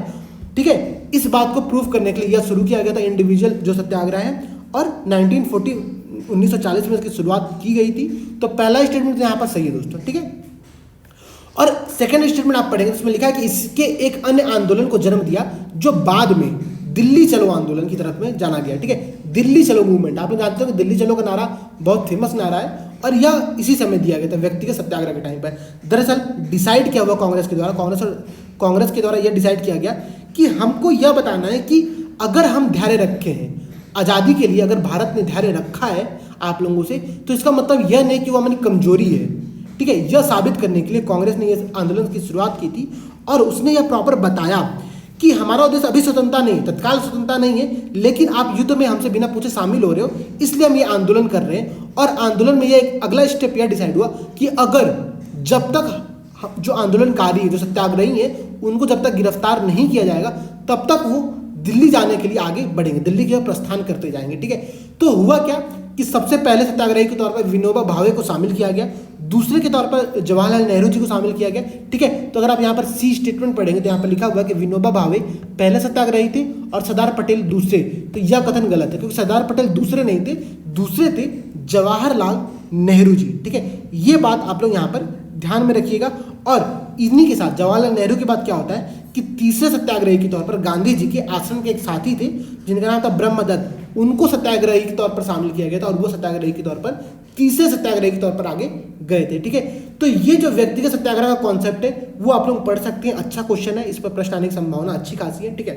ठीक है। इस बात को प्रूव करने के लिए यह शुरू किया गया था इंडिविजुअल जो सत्याग्रह है, और 1940 में इसकी शुरुआत की गई थी। तो पहला स्टेटमेंट यहाँ पर सही है दोस्तों, ठीक है। और सेकंड स्टेटमेंट आप पढ़ेंगे, उसमें लिखा है कि इसके एक अन्य आंदोलन को जन्म दिया जो बाद में दिल्ली चलो आंदोलन की तरफ में जाना गया, ठीक है। दिल्ली चलो मूवमेंट, आप लोग जानते हो कि दिल्ली चलो का नारा बहुत फेमस नारा है, और यह इसी समय दिया गया था व्यक्तिगत सत्याग्रह के टाइम पर। दरअसल डिसाइड किया हुआ कांग्रेस के द्वारा, कांग्रेस के द्वारा यह डिसाइड किया गया कि हमको यह बताना है कि अगर हम धैर्य रखे हैं आज़ादी के लिए, अगर भारत ने धैर्य रखा है आप लोगों से, तो इसका मतलब यह नहीं कि वो हमारी कमजोरी है, ठीक है। यह साबित करने के लिए कांग्रेस ने इस आंदोलन की शुरुआत की थी, और उसने यह प्रॉपर बताया कि हमारा उद्देश्य अभी स्वतंत्रता नहीं, तत्काल स्वतंत्रता नहीं है, लेकिन आप युद्ध में हमसे बिना पूछे शामिल हो रहे हो, इसलिए हम ये आंदोलन कर रहे हैं। और आंदोलन में यह एक अगला स्टेप यह डिसाइड हुआ कि अगर जब तक जो आंदोलनकारी है, जो सत्याग्रही है, उनको जब तक गिरफ्तार नहीं किया जाएगा तब तक वो दिल्ली जाने के लिए आगे बढ़ेंगे, दिल्ली की ओर प्रस्थान करते जाएंगे, ठीक है। तो हुआ क्या कि सबसे पहले सत्याग्रही के तौर पर विनोबा भावे को शामिल किया गया, दूसरे के तौर पर जवाहरलाल नेहरू जी को शामिल किया गया, ठीक है। तो अगर आप यहाँ पर सी स्टेटमेंट पढ़ेंगे तो यहाँ पर लिखा हुआ है कि विनोबा भावे पहले सत्याग्रही थे और सरदार पटेल दूसरे। तो यह कथन गलत है, क्योंकि सरदार पटेल दूसरे नहीं थे, दूसरे थे जवाहरलाल नेहरू जी, ठीक है। ये बात आप लोग यहाँ पर ध्यान में रखिएगा। और इन्हीं के साथ जवाहरलाल नेहरू के बाद क्या होता है कि तीसरे सत्याग्रही के तौर पर गांधी जी के आश्रम के एक साथी थे जिनका नाम था ब्रह्मदत्त, उनको सत्याग्रही के तौर पर शामिल किया गया था, और वो सत्याग्रही के तौर पर तीसरे सत्याग्रही के तौर पर आगे गए थे, ठीक है। तो ये जो व्यक्तिगत सत्याग्रह का कॉन्सेप्ट है वो आप लोग पढ़ सकते हैं, अच्छा क्वेश्चन है, इस पर प्रश्न आने की संभावना अच्छी खासी है, ठीक है।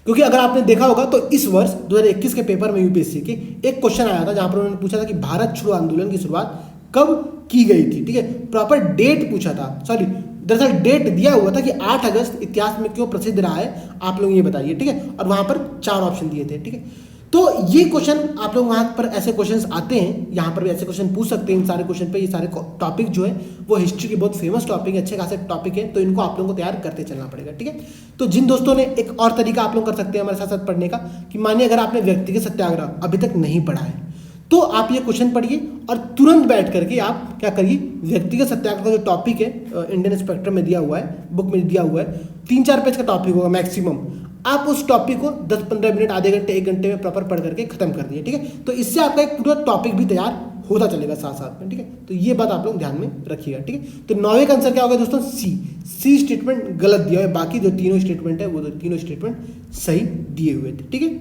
क्योंकि अगर आपने देखा होगा तो इस वर्ष 2021 के पेपर में यूपीएससी के एक क्वेश्चन आया था जहां पर उन्होंने पूछा था कि भारत छोड़ो आंदोलन की शुरुआत कब की गई थी, ठीक है। प्रॉपर डेट पूछा था, सॉरी दरअसल डेट दिया हुआ था कि 8 अगस्त इतिहास में क्यों प्रसिद्ध रहा है, आप लोग ये बताइए, ठीक है। और वहां पर 4 ऑप्शन दिए थे, ठीक है। तो ये क्वेश्चन आप लोग वहाँ पर ऐसे क्वेश्चंस आते हैं, यहाँ पर भी ऐसे क्वेश्चन पूछ सकते हैं इन सारे क्वेश्चन पे। ये सारे टॉपिक जो है वो हिस्ट्री के बहुत फेमस टॉपिक है, अच्छे खासे टॉपिक है, तो इनको आप लोगों को तैयार करते चलना पड़ेगा, ठीक है। तो जिन दोस्तों ने एक और तरीका आप लोग कर सकते हैं हमारे साथ साथ पढ़ने का, कि मानिए अगर आपने व्यक्तिगत सत्याग्रह अभी तक नहीं पढ़ा है तो आप ये क्वेश्चन पढ़िए और तुरंत बैठ करके आप क्या करिए, व्यक्तिगत सत्याग्रह का जो टॉपिक है इंडियन स्पेक्ट्रम में दिया हुआ है, बुक में दिया हुआ है, 3-4 पेज का टॉपिक होगा मैक्सिमम, आप उस टॉपिक को 10-15 मिनट, आधे घंटे, 1 घंटे में प्रॉपर पढ़ करके खत्म कर दिए, ठीक है। तो इससे आपका एक पूरा टॉपिक भी तैयार होता चलेगा साथ साथ में, ठीक है। तो ये बात आप लोग ध्यान में रखिएगा, ठीक है। तो 9वें का आंसर क्या होगा दोस्तों, सी स्टेटमेंट गलत दिया है, बाकी जो तीनों स्टेटमेंट है वो तीनों स्टेटमेंट सही दिए हुए थे, ठीक है।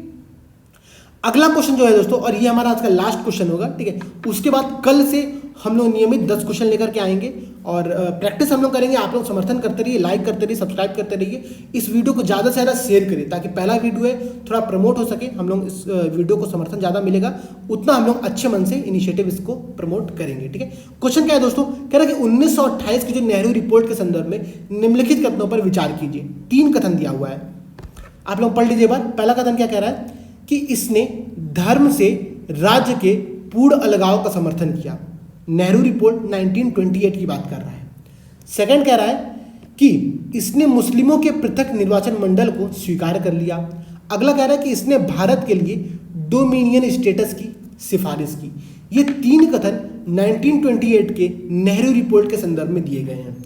अगला क्वेश्चन जो है दोस्तों, और ये हमारा आज का लास्ट क्वेश्चन होगा, ठीक है। उसके बाद कल से हम लोग नियमित 10 क्वेश्चन लेकर के आएंगे और प्रैक्टिस हम लोग करेंगे। आप लोग समर्थन करते रहिए, लाइक करते रहिए, सब्सक्राइब करते रहिए, इस वीडियो को ज़्यादा से ज़्यादा शेयर करिए ताकि पहला वीडियो है थोड़ा प्रमोट हो सके, हम लोग इस वीडियो को समर्थन ज़्यादा मिलेगा उतना हम लोग अच्छे मन से इनिशिएटिव इसको प्रमोट करेंगे, ठीक है। क्वेश्चन क्या है दोस्तों, कह रहा है कि 1928 की जो नेहरू रिपोर्ट के संदर्भ में निम्नलिखित कथनों पर विचार कीजिए। 3 कथन दिया हुआ है, आप लोग पढ़ लीजिए एक बार। पहला कथन क्या कह रहा है कि इसने धर्म से राज्य के पूर्ण अलगाव का समर्थन किया, नेहरू रिपोर्ट 1928 की बात कर रहा है। सेकंड कह रहा है कि इसने मुस्लिमों के पृथक निर्वाचन मंडल को स्वीकार कर लिया। अगला कह रहा है कि इसने भारत के लिए डोमिनियन स्टेटस की सिफारिश की। ये 3 कथन 1928 के नेहरू रिपोर्ट के संदर्भ में दिए गए हैं।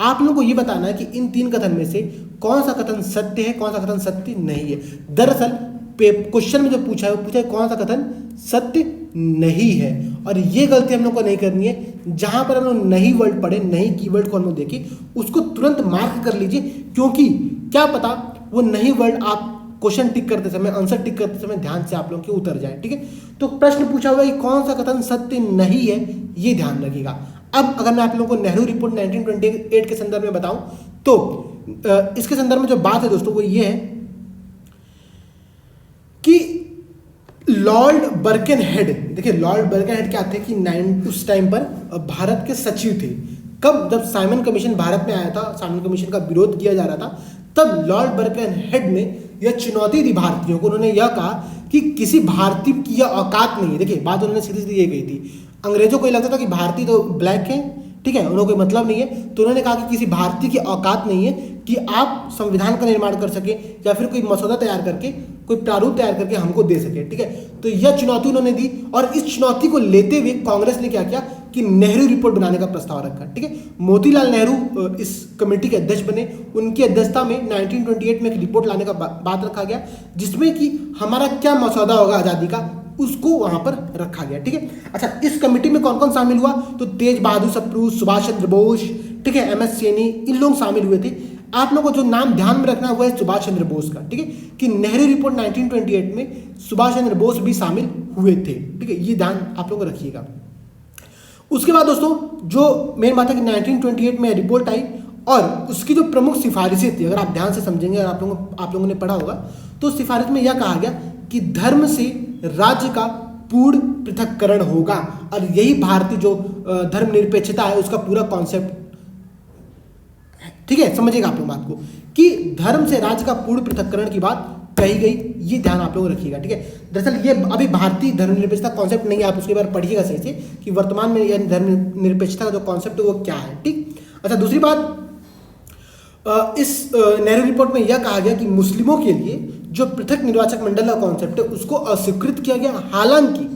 आप लोगों को ये बताना है कि इन 3 कथन में से कौन सा कथन सत्य है, कौन सा कथन सत्य नहीं है। दरअसल क्वेश्चन में जो पूछा है वो पूछा है कौन सा कथन सत्य नहीं है, और ये गलती हम लोग को नहीं करनी है। जहां पर हम लोग नहीं वर्ड पढ़े, नहीं कीवर्ड को हम लोग देखें, उसको तुरंत मार्क कर लीजिए, क्योंकि क्या पता वो नहीं वर्ड आप क्वेश्चन टिक करते समय, आंसर टिक करते समय ध्यान से आप लोग के उतर जाए, ठीक है। तो प्रश्न पूछा हुआ है कि कौन सा कथन सत्य नहीं है, ये ध्यान रखिएगा। अब अगर मैं आप लोगों को नेहरू रिपोर्ट 1928 के संदर्भ में बताऊं तो इसके संदर्भ में जो बात है दोस्तों वो ये है कि लॉर्ड बर्केनहेड, देखिए लॉर्ड बर्केनहेड क्या थे कि उस टाइम पर भारत के सचिव थे। कब, जब साइमन कमीशन भारत में आया था, साइमन कमीशन का विरोध किया जा रहा था, तब लॉर्ड बर्केनहेड ने यह चुनौती दी भारतीयों को। उन्होंने यह कहा कि किसी भारतीय की यह औकात नहीं है। देखिए बात उन्होंने सीधी सीधी ये कही थी, अंग्रेजों को ये लगता था कि भारतीय तो ब्लैक है, ठीक है, उन्हें कोई मतलब नहीं है, तो उन्होंने कहा कि किसी भारतीय की औकात नहीं है कि आप संविधान का निर्माण कर सके या फिर कोई मसौदा तैयार करके, कोई प्रारूप तैयार करके हमको दे सके, ठीक है। तो यह चुनौती उन्होंने दी, और इस चुनौती को लेते हुए कांग्रेस ने क्या किया कि नेहरू रिपोर्ट बनाने का प्रस्ताव रखा, ठीक है। मोतीलाल नेहरू इस कमेटी के अध्यक्ष बने, उनकी अध्यक्षता में 1928 में एक रिपोर्ट लाने का बात रखा गया, जिसमें कि हमारा क्या मसौदा होगा आज़ादी का उसको वहां पर रखा गया, ठीक है। अच्छा, इस कमेटी में कौन कौन शामिल हुआ, तो तेज बहादुर सप्रू, सुभाष चंद्र बोस, ठीक है, MS सैनी, इन लोग शामिल हुए थे। आप लोगों को जो नाम ध्यान में रखना हुआ है सुभाष चंद्र बोस का, ठीक है, कि नेहरू रिपोर्ट 1928 में सुभाष चंद्र बोस भी शामिल हुए थे, ठीक है, ये ध्यान आप लोग रखिएगा। उसके बाद दोस्तों जो मेन बात है कि 1928 में रिपोर्ट आई और उसकी जो प्रमुख सिफारिशें थी, अगर आप ध्यान से समझेंगे, अगर आप लोगों ने पढ़ा होगा, तो सिफारिश में यह कहा गया कि धर्म से राज्य का पूर्ण पृथक्करण होगा, और यही भारतीय जो धर्मनिरपेक्षता है उसका पूरा कॉन्सेप्ट, ठीक है, समझिएगा आप लोग बात को, कि धर्म से राज्य का पूर्ण पृथक्करण की बात कही गई, ये ध्यान आप लोग रखिएगा, ठीक है। दरअसल ये अभी भारतीय धर्मनिरपेक्षता कॉन्सेप्ट नहीं है, आप उसके बारे में पढ़िएगा सही से कि वर्तमान में यह धर्मनिरपेक्षता का जो कॉन्सेप्ट है वो क्या है, ठीक। अच्छा, दूसरी बात, इस नेहरू रिपोर्ट में यह कहा गया कि मुस्लिमों के लिए जो पृथक निर्वाचक मंडल का कॉन्सेप्ट है उसको अस्वीकृत किया गया, हालांकि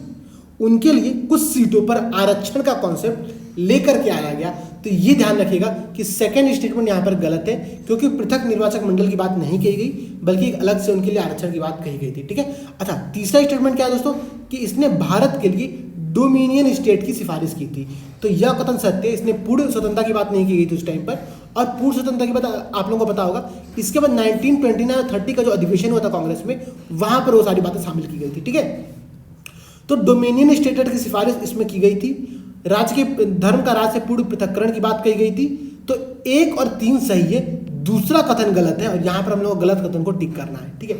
उनके लिए कुछ सीटों पर आरक्षण का कॉन्सेप्ट लेकर के आया गया। तो ये ध्यान रखिएगा कि सेकंड स्टेटमेंट यहाँ पर गलत है, क्योंकि पृथक निर्वाचक मंडल की बात नहीं कही गई, बल्कि अलग से उनके लिए आरक्षण की बात कही गई थी, ठीक है। अच्छा, तीसरा स्टेटमेंट क्या है दोस्तों, कि इसने भारत के लिए डोमिनियन स्टेट की सिफारिश की थी। तो यह कथन सत्य है, इसने पूर्ण स्वतंत्रता की बात नहीं की गई थी उस टाइम पर, और पूर्ण स्वतंत्रता की बात आप लोगों को पता होगा। इसके बाद 1929 और 30 का जो अधिवेशन हुआ था कांग्रेस में, वहां पर वो सारी बातें शामिल की गई थी, ठीक है। तो डोमिनियन स्टेट की सिफारिश इसमें की गई थी, राज्य के धर्म का राज्य से पूर्ण पृथक्करण की बात कही गई थी। तो 1 और 3 सही है, दूसरा कथन गलत है, और यहाँ पर हम लोग गलत कथन को टिक करना है, ठीक है।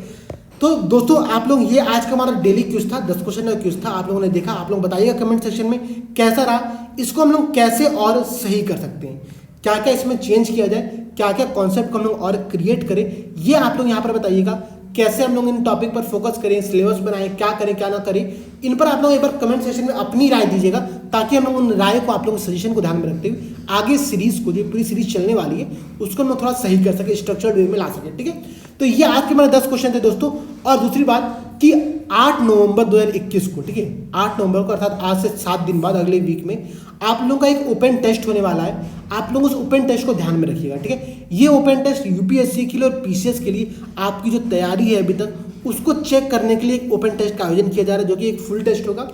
तो दोस्तों आप लोग, ये आज का हमारा डेली क्विज था, 10 क्वेश्चन का क्विज था, आप लोगों ने देखा। आप लोग बताइएगा कमेंट सेक्शन में कैसा रहा, इसको हम लोग कैसे और सही कर सकते हैं, क्या क्या इसमें चेंज किया जाए, क्या क्या कॉन्सेप्ट को हम लोग और क्रिएट करें, ये आप लोग यहाँ पर बताइएगा। कैसे हम लोग इन टॉपिक पर फोकस करें, सिलेबस बनाएं, क्या करें क्या ना करें, इन पर आप लोग एक बार कमेंट सेक्शन में अपनी राय दीजिएगा, ताकि हम लोग उन राय को, आप लोगों के सजेशन को ध्यान में रखते हुए आगे सीरीज को, जो पूरी सीरीज चलने वाली है उसको हम लोग थोड़ा सही कर सके, स्ट्रक्चर्ड वे में ला सके। ठीक है, तो ये आज के हमारे 10 क्वेश्चन थे दोस्तों। और दूसरी बात कि 8 नवंबर 2021 को, ठीक है, 8 नवंबर को अर्थात आज से 7 दिन बाद अगले वीक में आप लोगों का एक ओपन टेस्ट होने वाला है। आप लोग उस ओपन टेस्ट को ध्यान में रखिएगा। ठीक है, ये ओपन टेस्ट यूपीएससी के लिए और पीसीएस के लिए आपकी जो तैयारी है अभी तक उसको चेक करने के लिए एक ओपन टेस्ट का आयोजन किया जा रहा है, जो कि एक फुल टेस्ट होगा।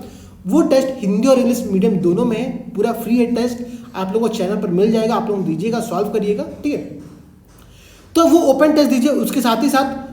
वो टेस्ट हिंदी और इंग्लिश मीडियम दोनों में है, पूरा फ्री है टेस्ट, आप लोगों को चैनल पर मिल जाएगा, आप लोग दीजिएगा, सॉल्व करिएगा। ठीक है, तो वो ओपन टेस्ट दीजिए। उसके साथ ही साथ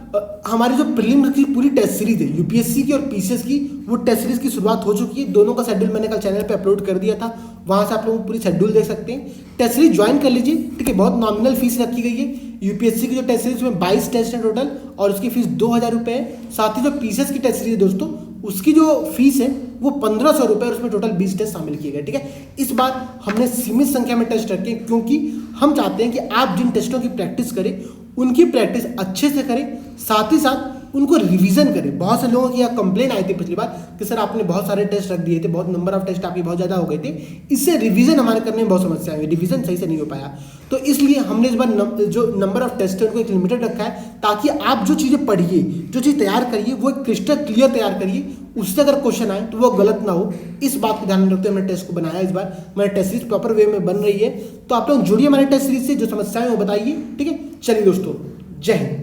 हमारी जो प्रीलिम्स की पूरी टेस्ट सीरीज है यूपीएससी की और पीसीएस की, वो टेस्ट सीरीज की शुरुआत हो चुकी है। दोनों का शेड्यूल मैंने कल चैनल पे अपलोड कर दिया था, वहां से आप लोग पूरी शेड्यूल देख सकते हैं। टेस्ट सीरीज ज्वाइन कर लीजिए। ठीक है, बहुत नॉमिनल फीस रखी गई है। यूपीएससी की जो टेस्ट सीरीज में 22 टेस्ट है टोटल, और उसकी फीस 2000 रुपये है। साथ ही जो पीसीएस की टेस्ट सीरीज है दोस्तों, उसकी जो फीस है वो 1500 रुपये, और उसमें टोटल 20 टेस्ट शामिल किए गए। ठीक है, इस बार हमने सीमित संख्या में टेस्ट रखे, क्योंकि हम चाहते हैं कि आप जिन टेस्टों की प्रैक्टिस करें उनकी प्रैक्टिस अच्छे से करें, साथ ही साथ उनको रिवीजन करें। बहुत से लोगों की यह कंप्लेन आई थी पिछली बार कि सर आपने बहुत सारे टेस्ट रख दिए थे, बहुत नंबर ऑफ टेस्ट आपकी बहुत ज़्यादा हो गए थे, इससे रिवीजन हमारे करने में बहुत समस्या हुई, रिवीजन सही से नहीं हो पाया। तो इसलिए हमने इस बार जो नंबर ऑफ टेस्ट है उनको एक लिमिटेड रखा है, ताकि आप जो चीज़ें पढ़िए, जो चीज़ तैयार करिए, वो एक क्रिस्टल क्लियर तैयार करिए, उससे अगर क्वेश्चन आए तो वो गलत ना हो। इस बात को ध्यान में रखते हुए हमने टेस्ट को बनाया। इस बार हमारी टेस्ट सीरीज प्रॉपर वे में बन रही है, तो आप लोग जुड़िए हमारे टेस्ट सीरीज से, जो समस्याएं वो बताइए। ठीक है, चलिए दोस्तों, जय हिंद।